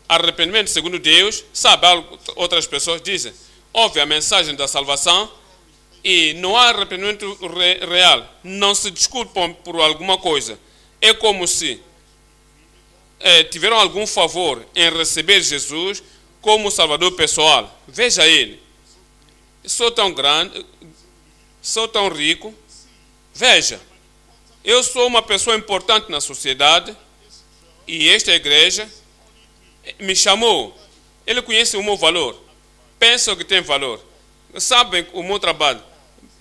Arrependimento segundo Deus, sabe, outras pessoas dizem, ouve a mensagem da salvação e não há arrependimento real, não se desculpam por alguma coisa. É como se tiveram algum favor em receber Jesus como Salvador pessoal. Veja ele, sou tão grande, sou tão rico, veja, eu sou uma pessoa importante na sociedade e esta igreja me chamou, ele conhece o meu valor, pensam que tem valor, sabem o meu trabalho,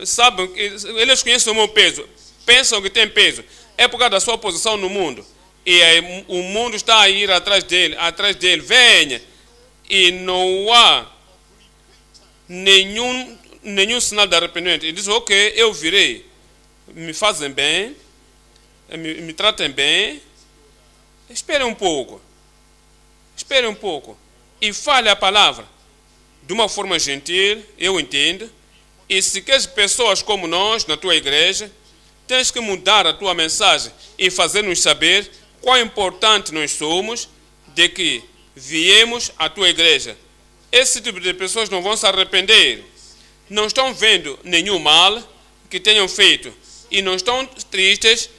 sabem, eles conhecem o meu peso, pensam que tem peso, é por causa da sua posição no mundo. E aí, o mundo está a ir atrás dele, venha. E não há nenhum sinal de arrependimento. Ele diz, ok, eu virei. Me fazem bem, me tratem bem. Espere um pouco. E fale a palavra de uma forma gentil, eu entendo. E se queres pessoas como nós na tua igreja, tens que mudar a tua mensagem e fazer-nos saber quão importante nós somos de que viemos à tua igreja. Esse tipo de pessoas não vão se arrepender. Não estão vendo nenhum mal que tenham feito. E não estão tristes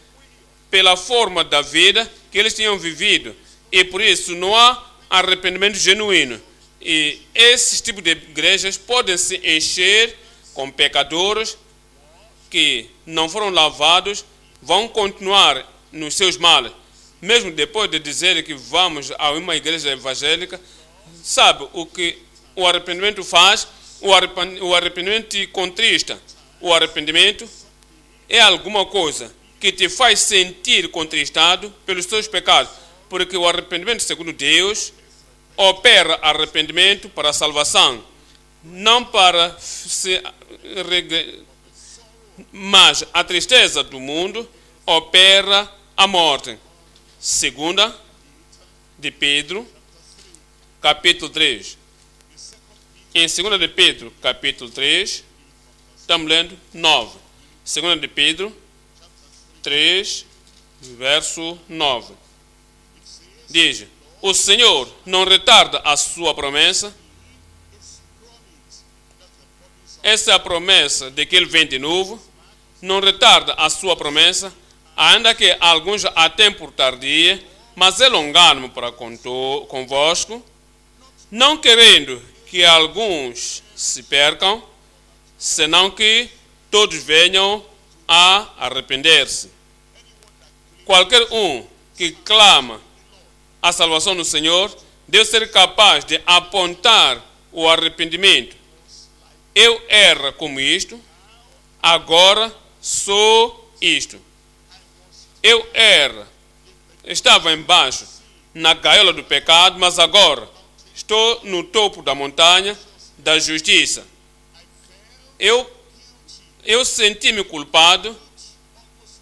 pela forma da vida que eles tinham vivido. E por isso não há arrependimento genuíno. E esses tipos de igrejas podem se encher com pecadores que não foram lavados, vão continuar nos seus males. Mesmo depois de dizer que vamos a uma igreja evangélica, sabe o que o arrependimento faz? O arrependimento te contrista. O arrependimento é alguma coisa que te faz sentir contristado pelos seus pecados. Porque o arrependimento, segundo Deus, opera arrependimento para a salvação. Não para se mas a tristeza do mundo opera a morte. Segunda de Pedro, capítulo 3. Em 2 de Pedro, capítulo 3, estamos lendo 9. 2 de Pedro 3, verso 9. Diz, o Senhor não retarda a sua promessa. Essa é a promessa de que Ele vem de novo. Não retarda a sua promessa, ainda que alguns a tenham por tardia, mas é longânimo para convosco, não querendo que alguns se percam, senão que todos venham a arrepender-se. Qualquer um que clama a salvação do Senhor deve ser capaz de apontar o arrependimento. Eu era como isto, agora sou isto. Eu estava embaixo, na gaiola do pecado, mas agora estou no topo da montanha da justiça. Eu senti-me culpado,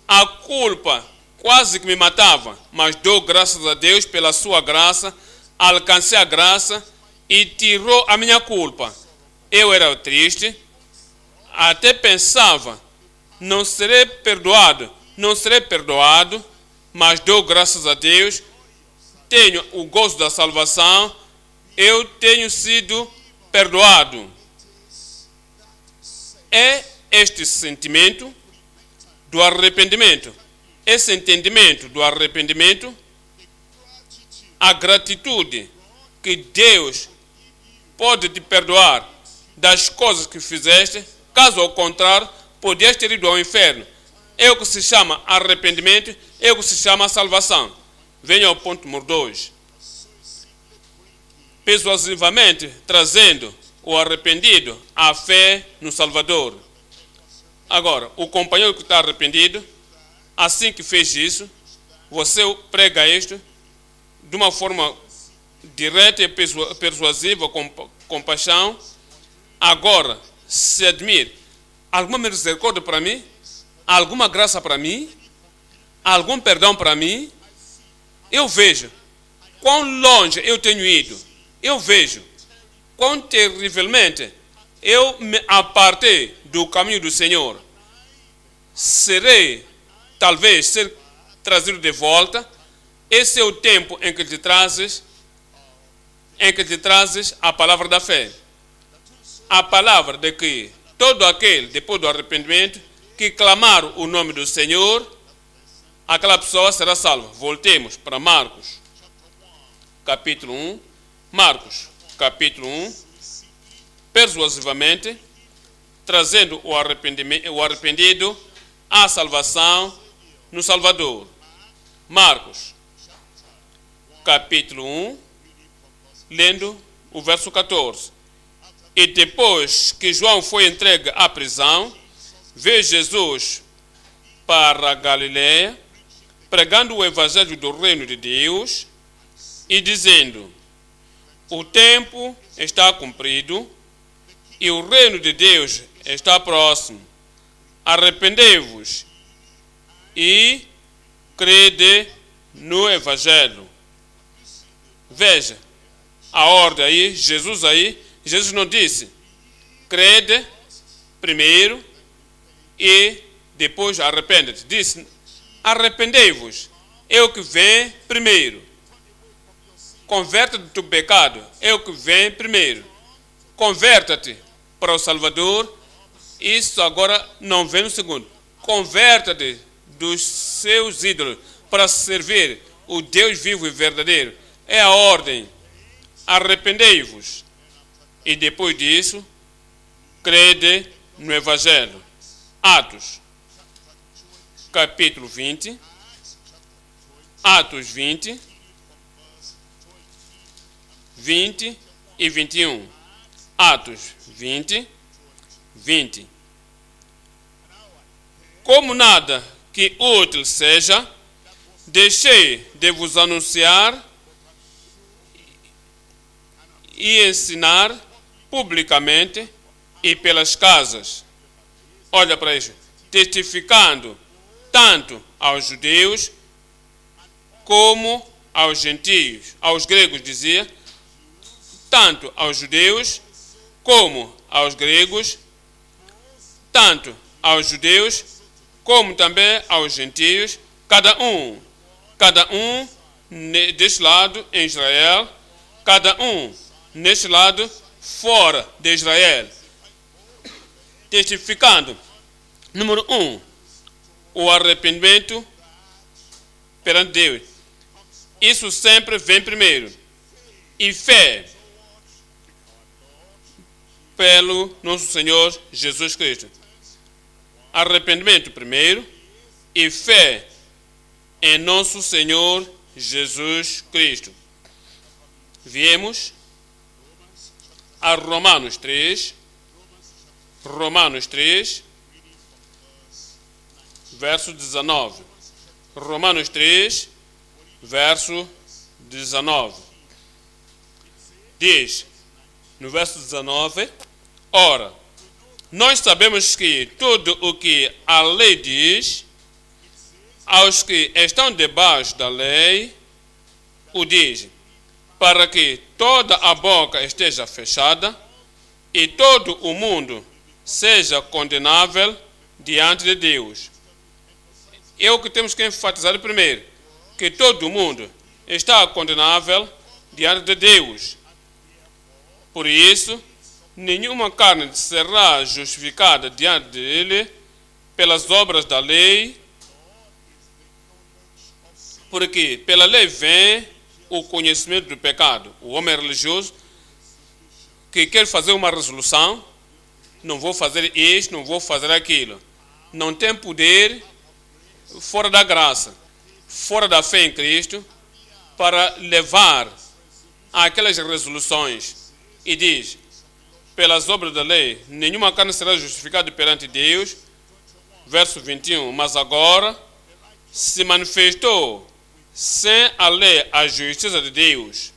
a culpa quase que me matava, mas dou graças a Deus pela sua graça, alcancei a graça e tirou a minha culpa. Eu era triste, até pensava, não serei perdoado, mas dou graças a Deus, tenho o gozo da salvação, eu tenho sido perdoado. É este sentimento do arrependimento, esse entendimento do arrependimento, a gratitude que Deus pode te perdoar das coisas que fizeste, caso ao contrário, podias ter ido ao inferno. É o que se chama arrependimento, é o que se chama salvação. Venha ao ponto número 2. Persuasivamente trazendo o arrependido à fé no Salvador. Agora, o companheiro que está arrependido, assim que fez isso, você prega isto de uma forma direta e persuasiva, com compaixão. Agora, se admire. Alguma misericórdia para mim? Alguma graça para mim? Algum perdão para mim? Eu vejo quão longe eu tenho ido. Eu vejo quão terrivelmente eu me apartei do caminho do Senhor. Serei, talvez, ser trazido de volta. Esse é o tempo em que te trazes a palavra da fé. A palavra de que todo aquele, depois do arrependimento, que clamar o nome do Senhor, aquela pessoa será salva. Voltemos para Marcos, capítulo 1. Marcos, capítulo 1. Persuasivamente, trazendo o arrependido à salvação no Salvador. Marcos, capítulo 1, lendo o verso 14. E depois que João foi entregue à prisão, veio Jesus para a Galileia, pregando o evangelho do reino de Deus e dizendo: o tempo está cumprido e o reino de Deus está próximo. Arrependei-vos e crede no evangelho. Veja a ordem aí, Jesus não disse crede primeiro e depois arrepende-te. Disse arrependei-vos, é o que vem primeiro. Converta-te do teu pecado, é o que vem primeiro. Converta-te para o Salvador, isso agora não vem no segundo. Converta-te dos seus ídolos para servir o Deus vivo e verdadeiro. É a ordem. Arrependei-vos. E depois disso, crede no Evangelho. Atos, capítulo 20. Atos 20, 20 e 21. Atos 20, 20. Como nada que útil seja, deixei de vos anunciar e ensinar publicamente e pelas casas. Olha para isso. Testificando tanto aos judeus como aos gentios. Aos gregos dizia, tanto aos judeus como aos gregos, tanto aos judeus como também aos gentios, cada um deste lado em Israel, cada um neste lado fora de Israel. Testificando, número 1, o arrependimento perante Deus. Isso sempre vem primeiro. E fé pelo nosso Senhor Jesus Cristo. Arrependimento primeiro e fé em nosso Senhor Jesus Cristo. Viemos a Romanos 3, verso 19. Romanos 3, verso 19. Diz, no verso 19, ora, nós sabemos que tudo o que a lei diz, aos que estão debaixo da lei, o diz, para que toda a boca esteja fechada e todo o mundo seja condenável diante de Deus. É o que temos que enfatizar primeiro, que todo mundo está condenável diante de Deus. Por isso, nenhuma carne será justificada diante dele pelas obras da lei, porque pela lei vem o conhecimento do pecado. O homem religioso que quer fazer uma resolução, não vou fazer isto, não vou fazer aquilo, não tem poder fora da graça, fora da fé em Cristo, para levar aquelas resoluções. E diz, pelas obras da lei, nenhuma carne será justificada perante Deus. Verso 21, mas agora se manifestou sem a lei a justiça de Deus,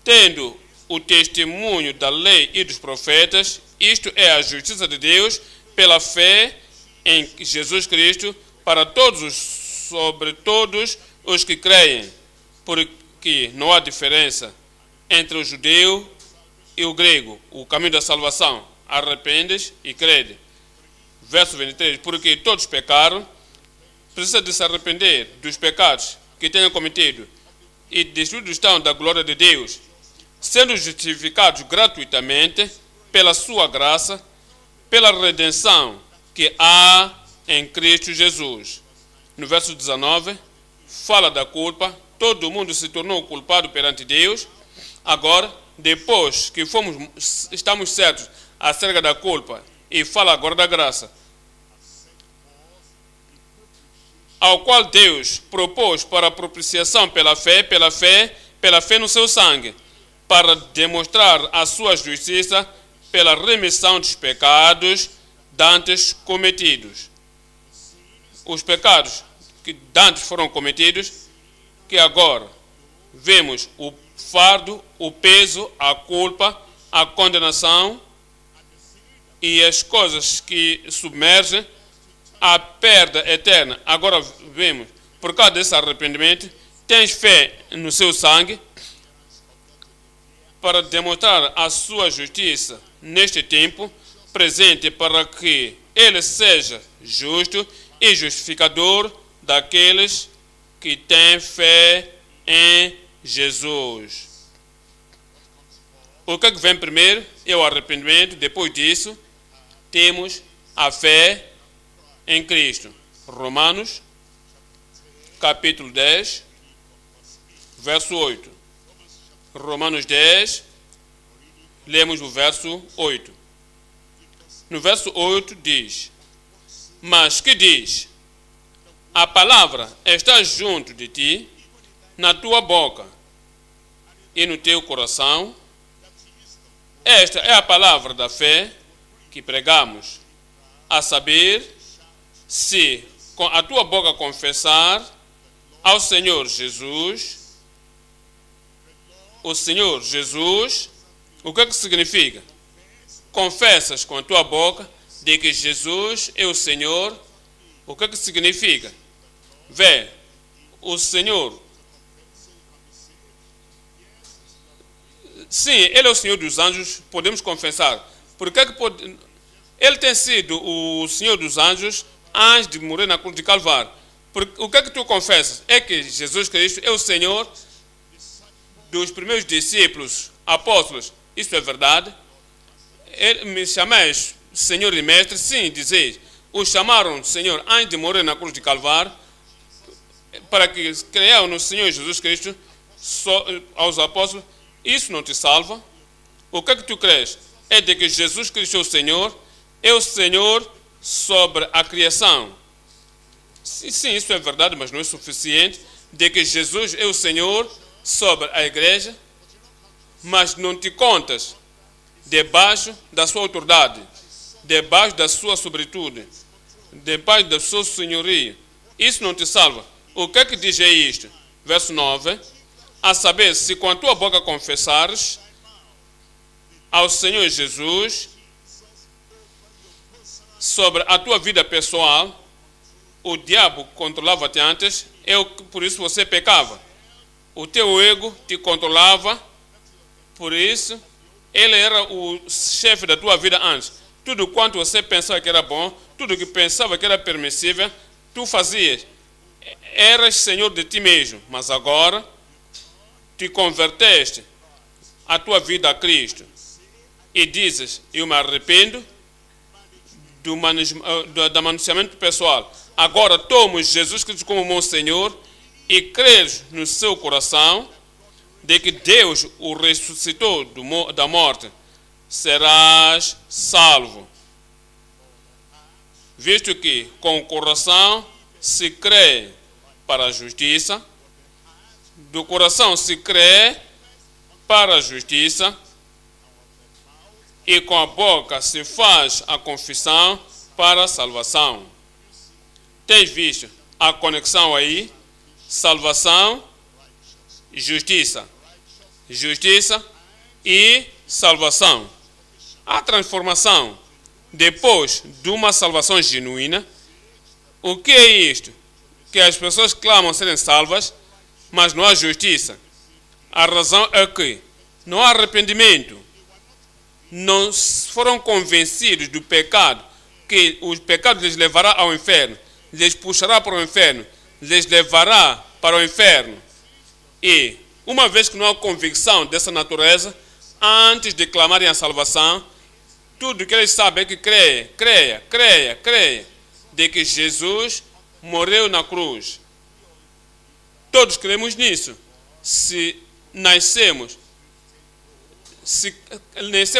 tendo o testemunho da lei e dos profetas, Isto é a justiça de Deus pela fé em Jesus Cristo para todos, sobre todos os que creem, porque não há diferença entre o judeu e o grego, o caminho da salvação. Arrependes e crede. Verso 23, porque todos pecaram, precisa de se arrepender dos pecados que tenham cometido e destituídos estão da glória de Deus, sendo justificados gratuitamente pela sua graça, pela redenção que há em Cristo Jesus. No verso 19, fala da culpa. Todo mundo se tornou culpado perante Deus. Agora, depois que estamos certos acerca da culpa, e fala agora da graça, ao qual Deus propôs para a propiciação pela fé no seu sangue, para demonstrar a sua justiça pela remissão dos pecados dantes cometidos. Os pecados que dantes foram cometidos, que agora vemos o fardo, o peso, a culpa, a condenação e as coisas que submergem a perda eterna. Agora vemos, por causa desse arrependimento, tens fé no seu sangue para demonstrar a sua justiça neste tempo presente, para que ele seja justo e justificador daqueles que têm fé em Jesus. O que vem primeiro é o arrependimento. Depois disso, temos a fé em Cristo. Romanos, capítulo 10, verso 8. Romanos 10, lemos o verso 8. No verso 8 diz: mas que diz? A palavra está junto de ti, na tua boca e no teu coração. Esta é a palavra da fé que pregamos, a saber, se com a tua boca confessar ao Senhor Jesus, o Senhor Jesus, o que significa? Confessas com a tua boca de que Jesus é o Senhor. O que significa? Vê, o Senhor, sim, Ele é o Senhor dos anjos, podemos confessar. Ele tem sido o Senhor dos anjos antes de morrer na cruz de Calvário. O que tu confessas? É que Jesus Cristo é o Senhor dos primeiros discípulos, apóstolos. Isso é verdade. Ele me chamais Senhor e Mestre, sim, dizeis. O chamaram Senhor antes de morrer na cruz de Calvário, para que creiam no Senhor Jesus Cristo aos apóstolos. Isso não te salva. O que tu crês? É de que Jesus Cristo é o Senhor sobre a criação. Sim, isso é verdade, mas não é suficiente. De que Jesus é o Senhor sobre a igreja, mas não te contas debaixo da sua autoridade, debaixo da sua sobretude, debaixo da sua senhoria. Isso não te salva. O que diz é isto? Verso 9. A saber, se com a tua boca confessares ao Senhor Jesus sobre a tua vida pessoal, o diabo controlava-te antes, por isso você pecava. O teu ego te controlava, por isso ele era o chefe da tua vida antes. Tudo quanto você pensava que era bom, tudo que pensava que era permissível, tu fazias. Eras senhor de ti mesmo, mas agora te converteste a tua vida a Cristo e dizes: eu me arrependo do manuseamento pessoal. Agora tomo Jesus Cristo como meu Senhor e creres no seu coração de que Deus o ressuscitou da morte, serás salvo. Visto que com o coração se crê para a justiça, do coração se crê para a justiça, e com a boca se faz a confissão para a salvação. Tens visto a conexão aí? Salvação, justiça. Justiça e salvação. A transformação depois de uma salvação genuína. O que é isto? Que as pessoas clamam serem salvas, mas não há justiça. A razão é que não há arrependimento. Não foram convencidos do pecado, que o pecado lhes levará ao inferno, lhes puxará para o inferno, lhes levará para o inferno. E, uma vez que não há convicção dessa natureza, antes de clamarem a salvação, tudo que eles sabem é que creia, de que Jesus morreu na cruz. Todos cremos nisso. Se nascemos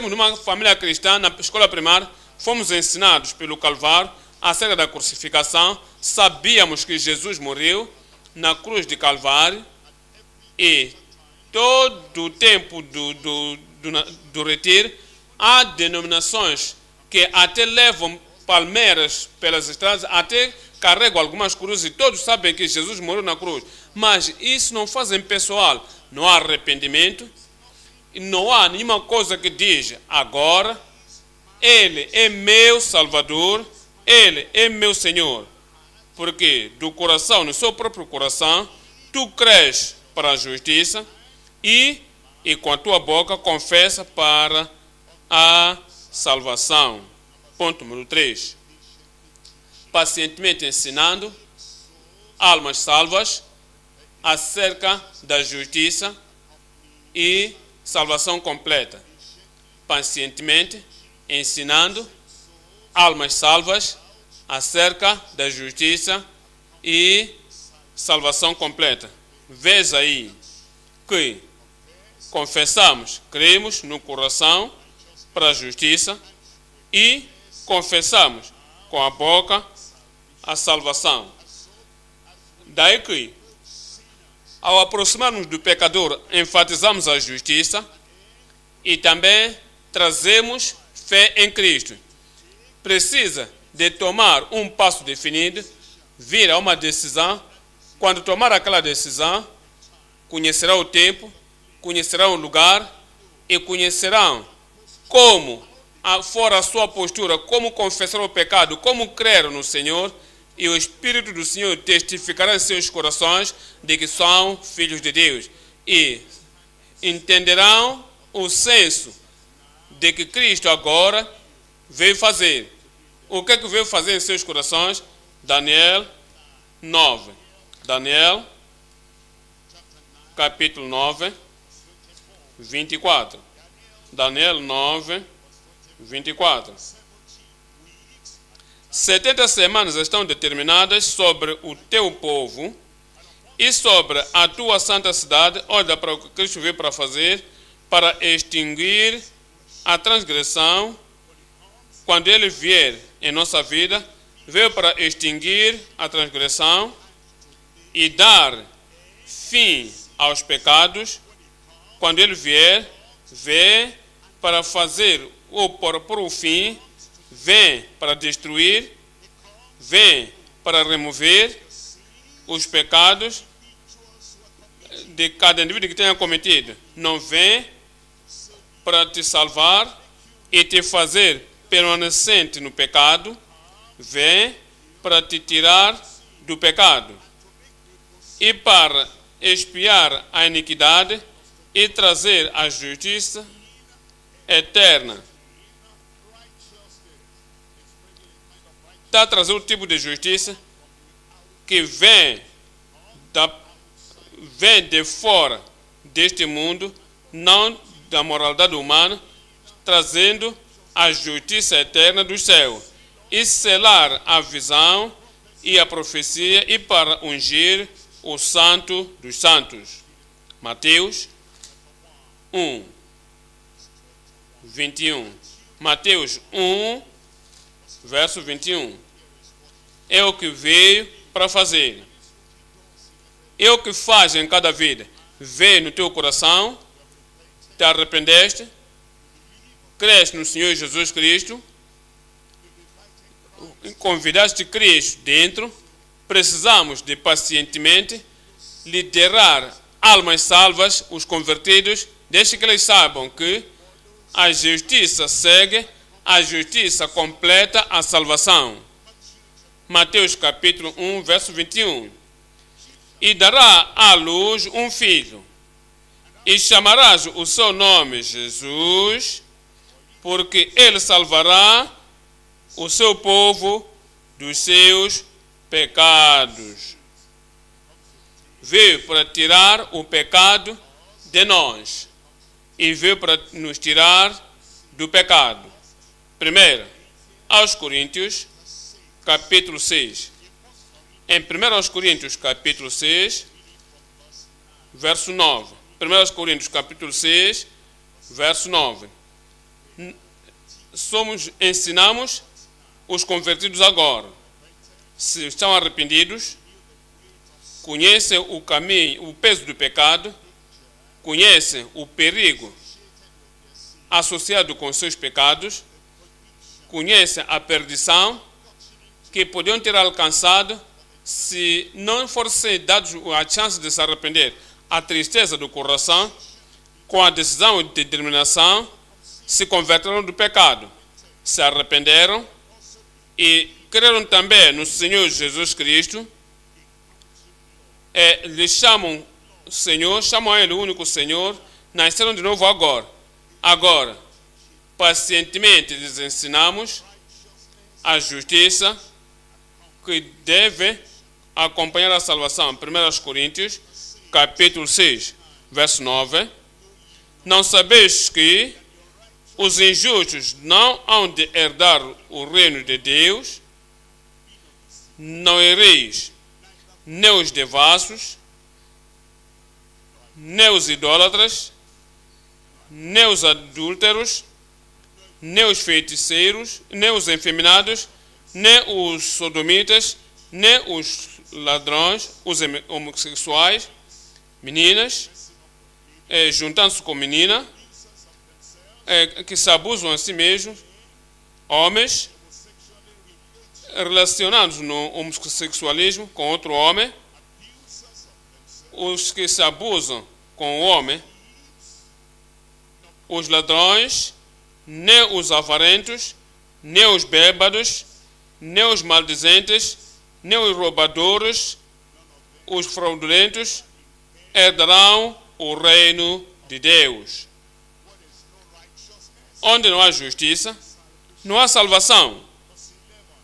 numa família cristã, na escola primária, fomos ensinados pelo Calvário acerca da crucificação, sabíamos que Jesus morreu na cruz de Calvário e todo o tempo do retiro, há denominações que até levam palmeiras pelas estradas, até carregam algumas cruzes e todos sabem que Jesus morreu na cruz. Mas isso não fazem pessoal. Não há arrependimento. E não há nenhuma coisa que diz agora Ele é meu Salvador, Ele é meu Senhor. Porque do coração, no seu próprio coração, tu crês para a justiça e com a tua boca confessa para a salvação. Ponto número 3. Pacientemente ensinando almas salvas acerca da justiça e salvação completa. Pacientemente ensinando almas salvas acerca da justiça e salvação completa. Vês aí que confessamos, cremos no coração para a justiça e confessamos com a boca a salvação. Daí que, ao aproximarmos do pecador, enfatizamos a justiça e também trazemos fé em Cristo. Precisa de tomar um passo definido, vir a uma decisão. Quando tomar aquela decisão, conhecerá o tempo, conhecerá o lugar e conhecerão como for a sua postura, como confessar o pecado, como crer no Senhor, e o Espírito do Senhor testificará em seus corações de que são filhos de Deus. E entenderão o senso de que Cristo agora veio fazer. O que é que veio fazer em seus corações? Daniel 9. Daniel, capítulo 9, 24. Daniel 9, 24. 70 semanas estão determinadas sobre o teu povo e sobre a tua santa cidade. Olha para o que Cristo veio para fazer, para extinguir a transgressão. Quando Ele vier em nossa vida, veio para extinguir a transgressão e dar fim aos pecados. Quando Ele vier, vem para fazer ou por o fim, vem para destruir, vem para remover os pecados de cada indivíduo que tenha cometido. Não vem para te salvar e te fazer permanecente no pecado, vem para te tirar do pecado e para expiar a iniquidade e trazer a justiça eterna. Está a trazer o tipo de justiça que vem de fora deste mundo, não da moralidade humana, trazendo a justiça eterna do céu e selar a visão e a profecia e para ungir o santo dos santos. Mateus 1, 21. Mateus 1, verso 21. É o que veio para fazer. É o que faz em cada vida. Veio no teu coração, te arrependeste, crês no Senhor Jesus Cristo, convidaste Cristo dentro. Precisamos de pacientemente liderar almas salvas, os convertidos, desde que eles saibam que A justiça segue, a justiça completa a salvação. Mateus capítulo 1, verso 21. E dará à luz um filho, e chamarás o seu nome Jesus, porque ele salvará o seu povo dos seus pecados. Veio para tirar o pecado de nós e veio para nos tirar do pecado. Primeiro, aos Coríntios, capítulo 6. Em 1 Coríntios, capítulo 6, verso 9. 1 Coríntios, capítulo 6, verso 9. Ensinamos os convertidos agora. Se estão arrependidos, conhecem o caminho, o peso do pecado, conhecem o perigo associado com seus pecados, conhecem a perdição que podiam ter alcançado se não fossem dados a chance de se arrepender. A tristeza do coração, com a decisão de determinação, se converteram do pecado, se arrependeram e creram também no Senhor Jesus Cristo. Lhe chamam Senhor, chamam a Ele o único Senhor, nasceram de novo agora. Agora, pacientemente lhes ensinamos a justiça que deve acompanhar a salvação. 1 Coríntios, capítulo 6, verso 9. Não sabeis que os injustos não hão de herdar o reino de Deus? Não ereis nem os devassos, nem os idólatras, nem os adúlteros, nem os feiticeiros, nem os efeminados, nem os sodomitas, nem os ladrões, os homossexuais, meninas, juntando-se com menina, que se abusam a si mesmos, homens, relacionados no homossexualismo com outro homem, os que se abusam com o homem, os ladrões, nem os avarentos, nem os bêbados, nem os maldizentes, nem os roubadores, os fraudulentos herdarão o reino de Deus. Onde não há justiça, não há salvação.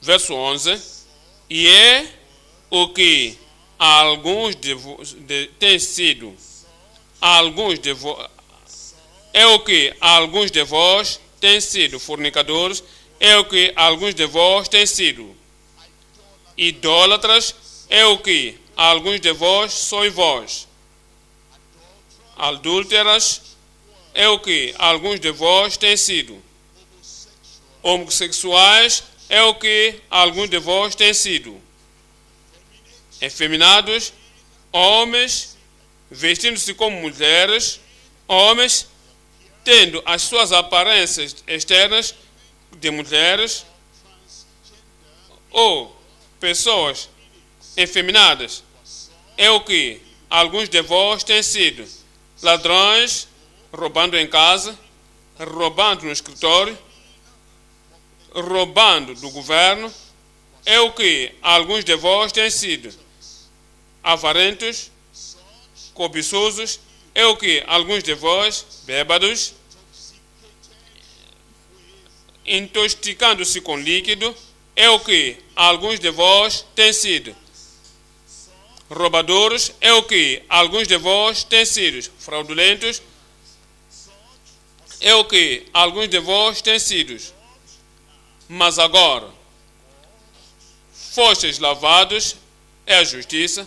Verso 11. E é o que a alguns tem sido, é o que a alguns de vós têm sido fornicadores, é o que alguns de vós têm sido idólatras, é o que alguns de vós sois vós. Adúlteras, é o que alguns de vós têm sido. Homossexuais, é o que alguns de vós têm sido. Efeminados, homens, vestindo-se como mulheres, homens, tendo as suas aparências externas de mulheres, ou pessoas efeminadas, é o que alguns de vós têm sido. Ladrões, roubando em casa, roubando no escritório, roubando do governo, é o que alguns de vós têm sido. Avarentos, cobiçosos, é o que alguns de vós, bêbados, intoxicando-se com líquido, é o que alguns de vós têm sido. Roubadores, é o que alguns de vós têm sido. Fraudulentos, é o que alguns de vós têm sido. Mas agora, fostes lavados, é a justiça,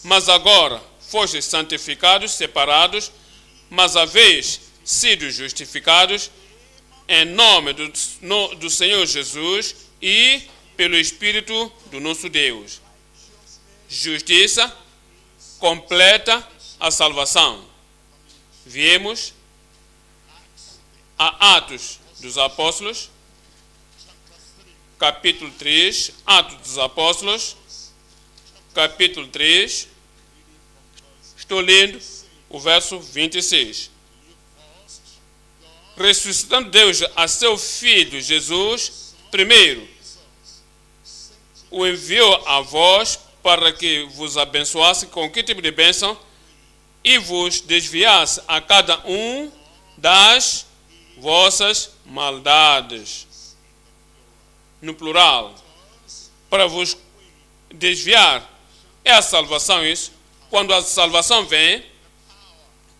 mas agora fostes santificados, separados, mas haveis sido justificados em nome do Senhor Jesus e pelo Espírito do nosso Deus. Justiça completa a salvação. Viemos a Atos dos Apóstolos, capítulo 3, Atos dos Apóstolos, capítulo 3, estou lendo o verso 26. ressuscitando Deus a seu Filho Jesus, primeiro, o enviou a vós para que vos abençoasse com que tipo de bênção? E vos desviasse a cada um das vossas maldades. No plural. Para vos desviar. É a salvação isso. Quando a salvação vem,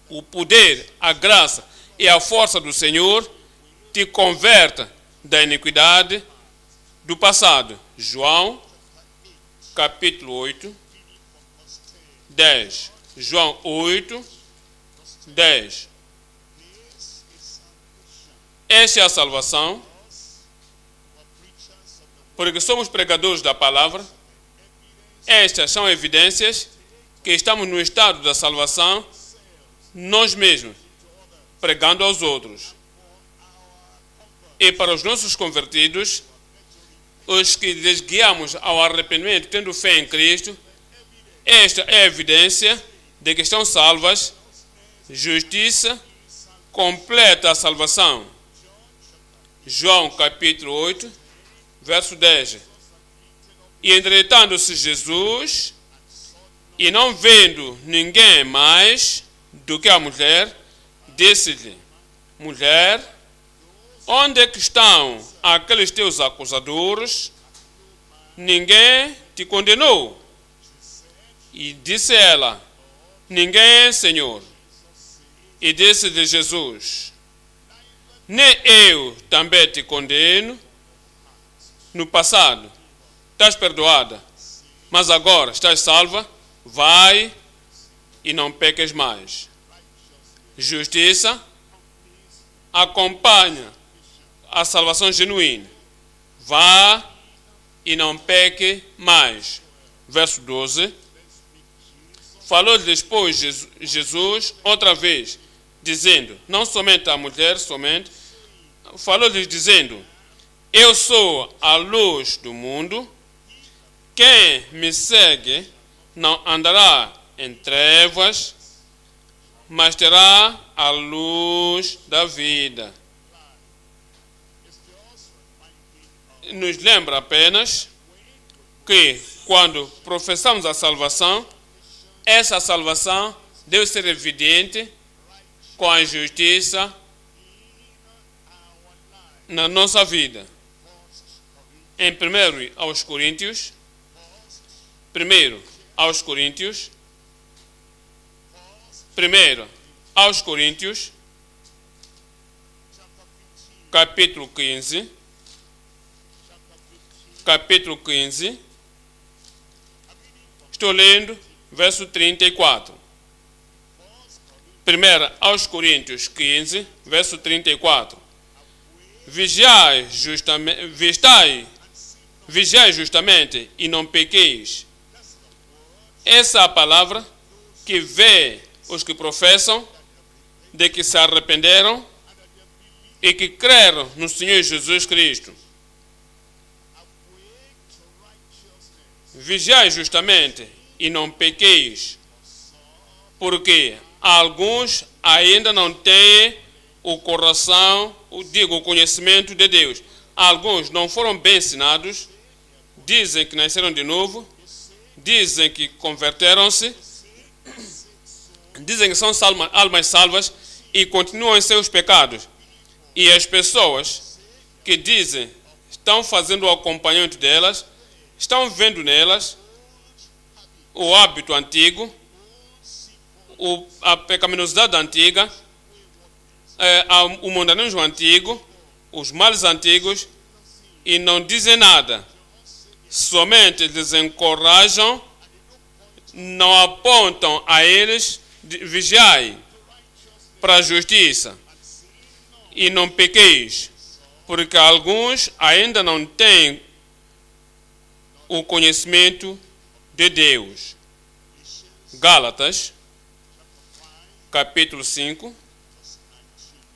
o poder, a graça e a força do Senhor te converta da iniquidade do passado. João, capítulo 8, 10. João 8, 10. Esta é a salvação, porque somos pregadores da palavra. Estas são evidências que estamos no estado da salvação, nós mesmos, pregando aos outros. E para os nossos convertidos, os que lhes guiamos ao arrependimento, tendo fé em Cristo, esta é a evidência de que estão salvas, justiça, completa a salvação. João capítulo 8, verso 10. E endireitando-se Jesus, e não vendo ninguém mais do que a mulher, disse-lhe: mulher, onde é que estão aqueles teus acusadores? Ninguém te condenou? E disse ela: ninguém, Senhor. E disse-lhe Jesus: nem eu também te condeno. No passado estás perdoada, mas agora estás salva. Vai e não peques mais. Justiça acompanha a salvação genuína. Vá e não peque mais. Verso 12. Falou depois Jesus outra vez, dizendo, não somente à mulher, falou-lhes dizendo: eu sou a luz do mundo. Quem me segue não andará em trevas, mas terá a luz da vida. Nos lembra apenas que quando professamos a salvação, essa salvação deve ser evidente com a justiça na nossa vida. Em 1 Coríntios, capítulo 15, estou lendo verso 34. 1 Coríntios 15, verso 34. Vigiai justamente e não pequeis. Essa é a palavra que vê os que professam de que se arrependeram e que creram no Senhor Jesus Cristo. Vigiai justamente e não pequeis, porque alguns ainda não têm o coração, o conhecimento de Deus. Alguns não foram bem ensinados, dizem que nasceram de novo, dizem que converteram-se, dizem que são almas salvas e continuam em seus pecados. E as pessoas que dizem, estão fazendo o acompanhamento delas, estão vendo nelas o hábito antigo, a pecaminosidade antiga, o mundanismo antigo, os males antigos, e não dizem nada. Somente lhes encorajam, não apontam a eles: vigiai para a justiça e não pequeis, porque alguns ainda não têm o conhecimento de Deus. Gálatas, capítulo 5,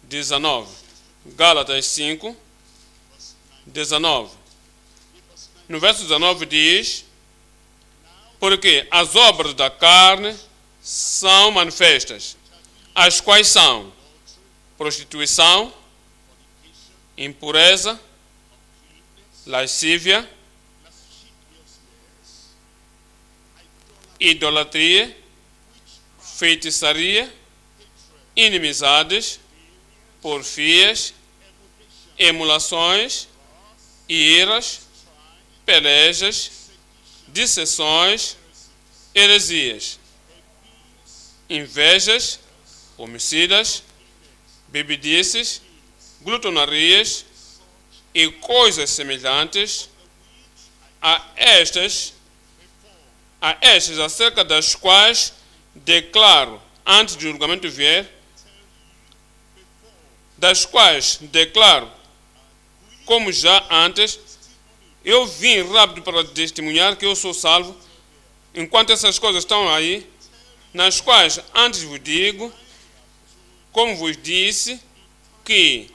19. Gálatas 5, 19. No verso 19 diz: porque as obras da carne são manifestas, as quais são prostituição, impureza, lascívia, idolatria, feitiçaria, inimizades, porfias, emulações, iras, pelejas, dissensões, heresias, invejas, homicidas, bebedices, glutonarias e coisas semelhantes a estas acerca das quais declaro, antes do julgamento vier, das quais declaro, como já antes, eu vim rápido para testemunhar que eu sou salvo, enquanto essas coisas estão aí, nas quais antes vos digo, como vos disse, que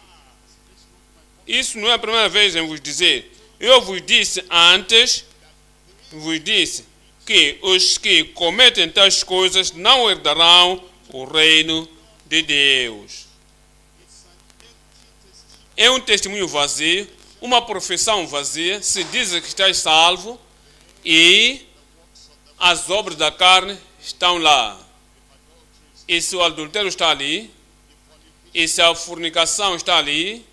isso não é a primeira vez em vos dizer. Eu vos disse antes, vos disse que os que cometem tais coisas não herdarão o reino de Deus. É um testemunho vazio, uma profissão vazia, se diz que estás salvo e as obras da carne estão lá. E se o adultério está ali, e se a fornicação está ali,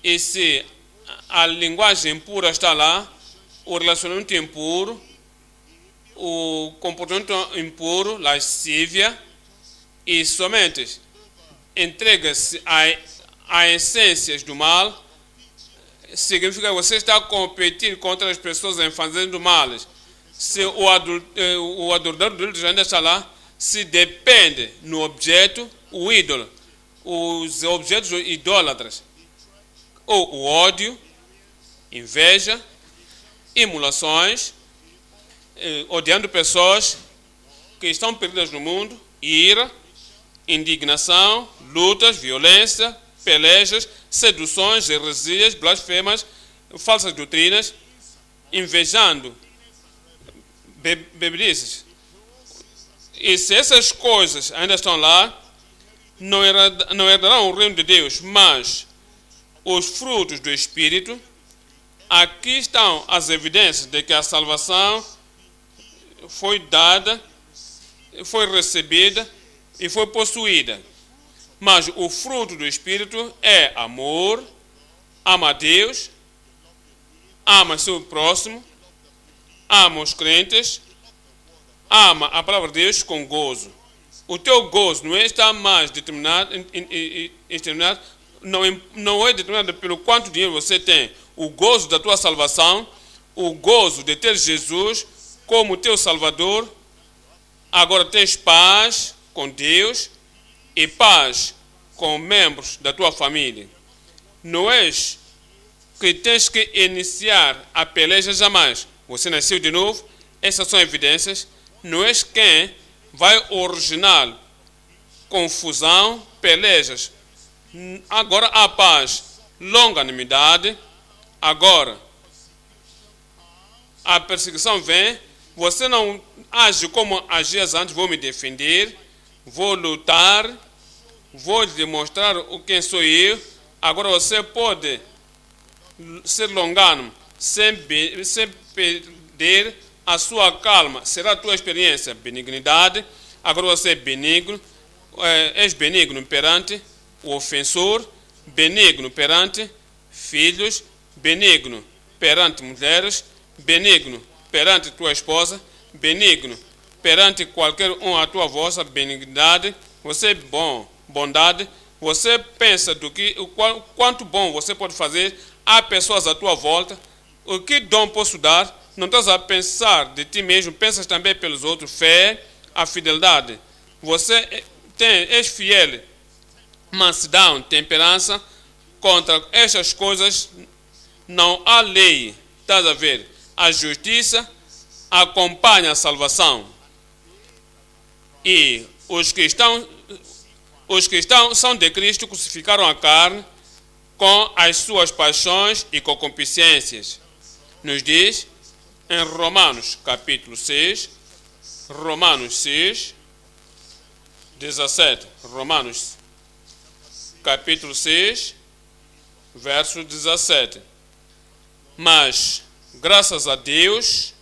e se a linguagem impura está lá, o relacionamento impuro, o comportamento impuro, lascívia, e somente entrega-se a essências do mal, significa que você está a competir contra as pessoas em fazendo males. Se o adorador ainda está lá, se depende no objeto, o ídolo, os objetos idólatras, ou o ódio, inveja, emulações, odiando pessoas que estão perdidas no mundo, ira, indignação, lutas, violência, pelejas, seduções, heresias, blasfemas, falsas doutrinas, invejando, bebedices. E se essas coisas ainda estão lá, não herdarão o reino de Deus, mas os frutos do Espírito. Aqui estão as evidências de que a salvação foi dada, foi recebida e foi possuída. Mas o fruto do Espírito é amor, ama a Deus, ama seu próximo, ama os crentes, ama a palavra de Deus com gozo. O teu gozo não está mais determinado, não é determinado pelo quanto dinheiro você tem. O gozo da tua salvação, o gozo de ter Jesus como teu Salvador. Agora tens paz com Deus e paz com membros da tua família. Não és que tens que iniciar a peleja jamais. Você nasceu de novo, essas são evidências. Não és quem vai originar confusão, pelejas. Agora há paz, longanimidade. Agora a perseguição vem, você não age como agias antes, vou me defender, vou lutar, vou demonstrar quem sou eu. Agora você pode ser longânimo sem perder a sua calma. Será a tua experiência, benignidade. Agora você é benigno, és benigno perante o ofensor, benigno perante filhos, benigno perante mulheres, benigno perante tua esposa, benigno perante qualquer um à tua voz, benignidade. Você é bom, bondade. Você pensa do que quanto bom você pode fazer a pessoas à tua volta. O que dom posso dar? Não estás a pensar de ti mesmo, pensas também pelos outros. Fé, a fidelidade. Você és fiel, mansidão, temperança. Contra estas coisas não há lei. Estás a ver? A justiça acompanha a salvação. E os cristãos são de Cristo, crucificaram a carne com as suas paixões e concupiscências. Nos diz em Romanos capítulo 6, Romanos 6, 17. Romanos capítulo 6, verso 17. Mas, graças a Deus,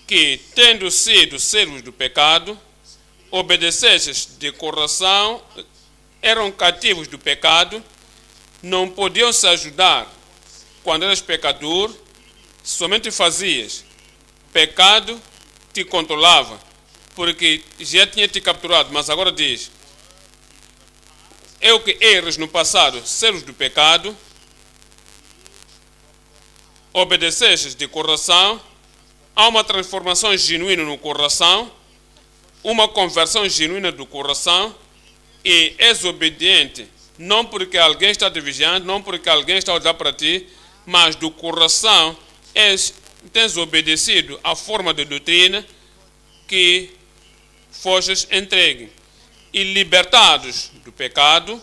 que, tendo sido servos do pecado, obedecestes de coração, eram cativos do pecado, não podiam se ajudar quando eras pecador, somente fazias. Pecado te controlava, porque já tinha te capturado, mas agora diz: eu que eras no passado, servos do pecado, obedecestes de coração, há uma transformação genuína no coração, uma conversão genuína do coração, e és obediente, não porque alguém está te vigiando, não porque alguém está a olhar para ti, mas do coração tens obedecido à forma de doutrina que fostes entregue. E libertados do pecado,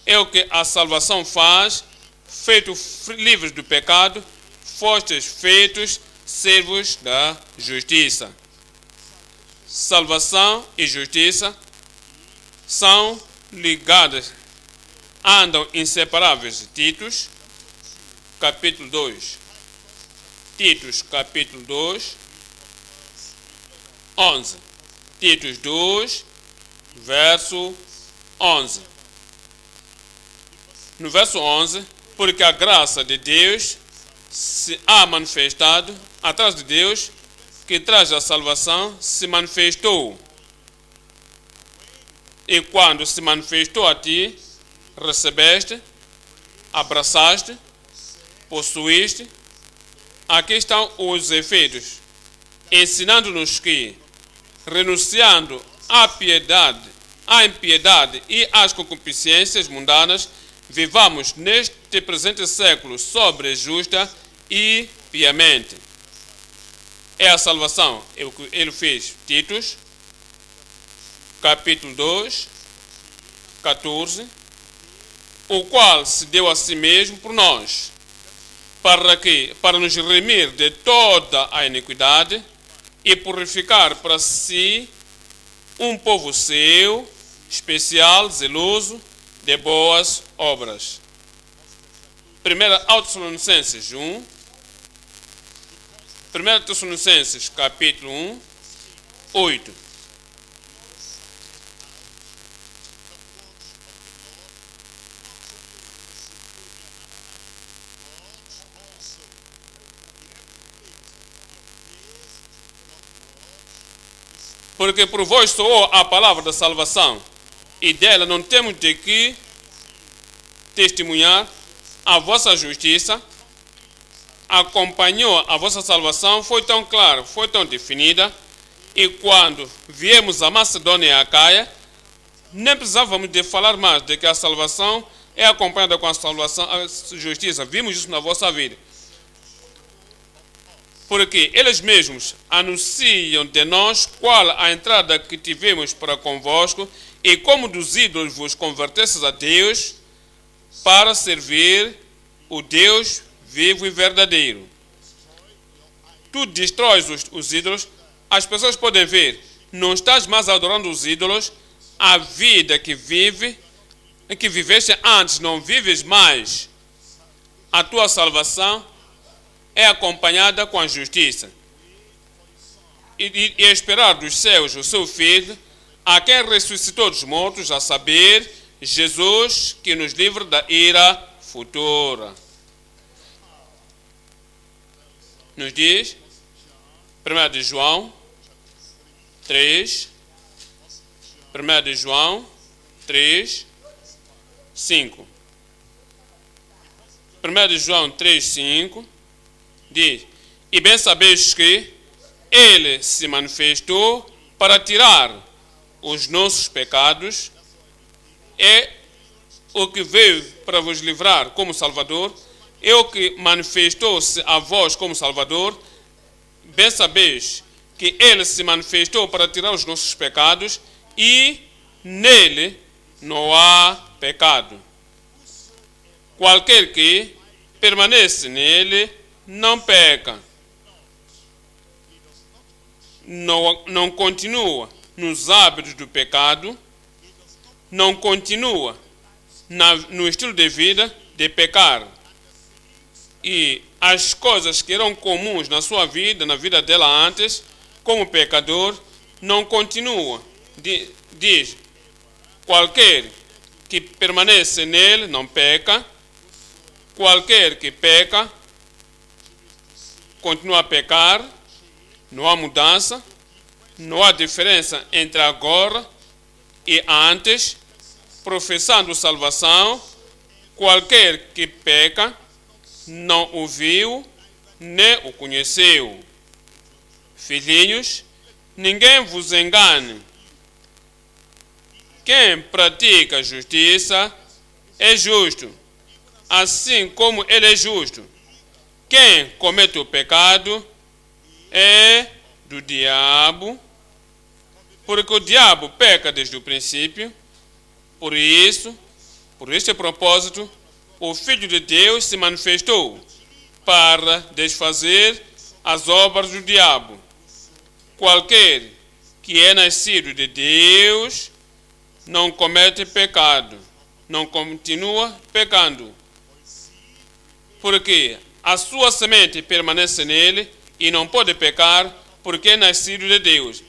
é o que a salvação faz, feitos livres do pecado, fostes feitos servos da justiça. Salvação e justiça são ligadas, andam inseparáveis. Titos, capítulo 2. Titos, capítulo 2, 11. Titos 2, verso 11. No verso 11, porque a graça de Deus se há manifestado, atrás de Deus, que traz a salvação, se manifestou. E quando se manifestou a ti, recebeste, abraçaste, possuíste. Aqui estão os efeitos, ensinando-nos que, renunciando à piedade, à impiedade e às concupiscências mundanas, vivamos neste presente século sobre justa e piamente. É a salvação, é o que ele fez. Titos, capítulo 2, 14, o qual se deu a si mesmo por nós, para nos remir de toda a iniquidade e purificar para si um povo seu, especial, zeloso, de boas obras. 1 Tessalonicenses 1, 1 Tessalonicenses capítulo 1, 8. Porque por vós soou a palavra da salvação, e dela não temos de que testemunhar. A vossa justiça acompanhou a vossa salvação, foi tão clara, foi tão definida, e quando viemos a Macedônia e a Acaia, nem precisávamos de falar mais de que a salvação é acompanhada com a salvação, a justiça. Vimos isso na vossa vida. Porque eles mesmos anunciam de nós qual a entrada que tivemos para convosco e como dos ídolos vos convertestes a Deus para servir o Deus vivo e verdadeiro. Tu destróis os ídolos, as pessoas podem ver, não estás mais adorando os ídolos, a vida que viveste antes, não vives mais. A tua salvação é acompanhada com a justiça. E esperar dos céus o seu Filho, a quem ressuscitou dos mortos, a saber, Jesus, que nos livra da ira futura. Nos diz, 1 de João 3, 1 de João 3, 5. 1 de João 3, 5. Diz: e bem sabeis que ele se manifestou para tirar os nossos pecados, é o que veio para vos livrar como Salvador, é o que manifestou-se a vós como Salvador. Bem sabeis que ele se manifestou para tirar os nossos pecados e nele não há pecado. Qualquer que permanece nele não peca, não continua nos hábitos do pecado, não continua no estilo de vida de pecar. E as coisas que eram comuns na sua vida, na vida dela antes, como pecador, não continua. Diz, qualquer que permanece nele não peca, qualquer que peca continua a pecar, não há mudança, não há diferença entre agora e antes, professando salvação, qualquer que peca não o viu, nem o conheceu. Filhinhos, ninguém vos engane. Quem pratica justiça é justo, assim como ele é justo. Quem comete o pecado é do diabo, porque o diabo peca desde o princípio. Por este propósito, o Filho de Deus se manifestou para desfazer as obras do diabo. Qualquer que é nascido de Deus não comete pecado, não continua pecando, porque a sua semente permanece nele e não pode pecar, porque é nascido de Deus.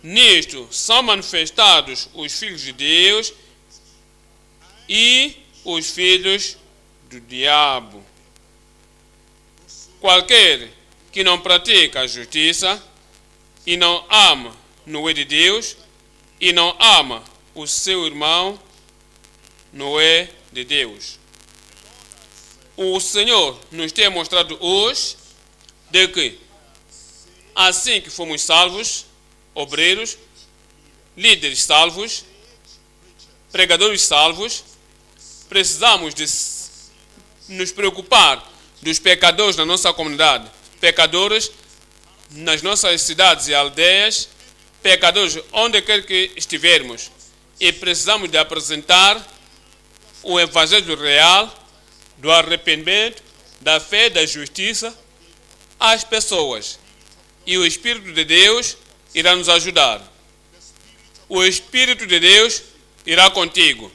Nisto são manifestados os filhos de Deus e os filhos do diabo. Qualquer que não pratica a justiça e não ama não é de Deus, e não ama o seu irmão não é de Deus. O Senhor nos tem mostrado hoje de que assim que fomos salvos, obreiros, líderes salvos, pregadores salvos, precisamos de nos preocupar dos pecadores na nossa comunidade, pecadores nas nossas cidades e aldeias, pecadores onde quer que estivermos, e precisamos de apresentar o evangelho real do arrependimento, da fé, da justiça às pessoas. E o Espírito de Deus irá nos ajudar. O Espírito de Deus irá contigo.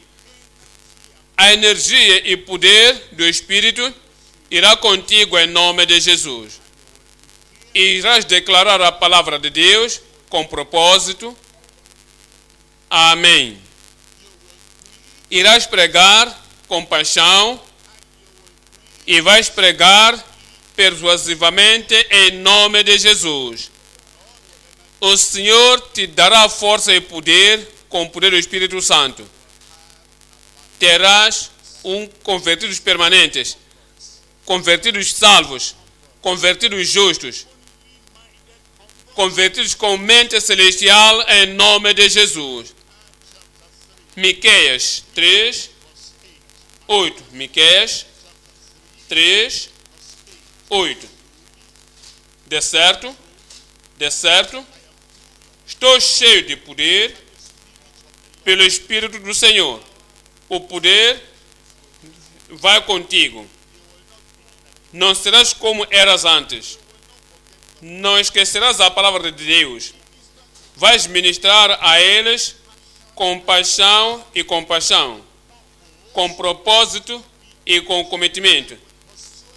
A energia e poder do Espírito irá contigo em nome de Jesus. E irás declarar a palavra de Deus com propósito. Amém. Irás pregar com paixão e vais pregar persuasivamente em nome de Jesus. O Senhor te dará força e poder com o poder do Espírito Santo. Terás convertidos permanentes, convertidos salvos, convertidos justos, convertidos com mente celestial em nome de Jesus. Miqueias 3, 8. Miqueias 3, 8. De certo, estou cheio de poder pelo Espírito do Senhor. O poder vai contigo. Não serás como eras antes. Não esquecerás a palavra de Deus. Vais ministrar a eles com paixão e compaixão, com propósito e com cometimento,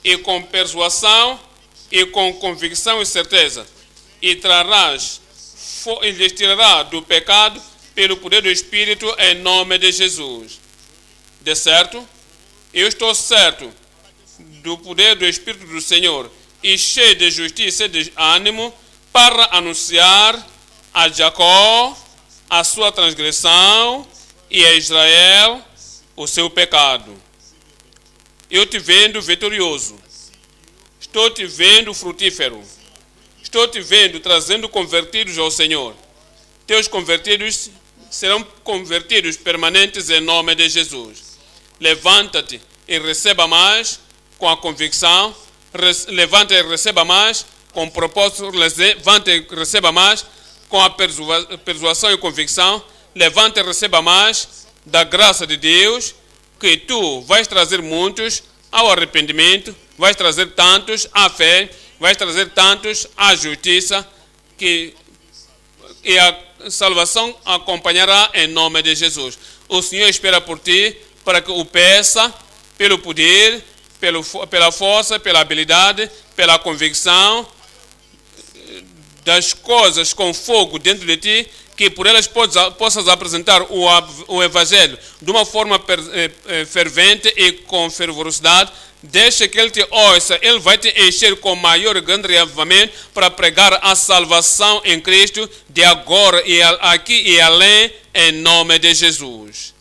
e com persuasão e com convicção e certeza. E lhes tirará do pecado pelo poder do Espírito em nome de Jesus. De certo, eu estou certo do poder do Espírito do Senhor e cheio de justiça e de ânimo para anunciar a Jacó a sua transgressão e a Israel o seu pecado. Eu te vendo vitorioso, estou te vendo frutífero, estou te vendo trazendo convertidos ao Senhor. Teus convertidos serão convertidos permanentes em nome de Jesus. Levanta-te e receba mais com a convicção, levanta e receba mais com propósito, levanta e receba mais com a persuasão e convicção, levanta e receba mais da graça de Deus, que tu vais trazer muitos ao arrependimento, vais trazer tantos à fé, vais trazer tantos à justiça, e a salvação acompanhará em nome de Jesus. O Senhor espera por ti para que o peça pelo poder, pela força, pela habilidade, pela convicção das coisas com fogo dentro de ti, que por elas possas apresentar o Evangelho de uma forma fervente e com fervorosidade. Deixa que Ele te ouça, Ele vai te encher com maior grande reavivamento para pregar a salvação em Cristo de agora e aqui e além, em nome de Jesus.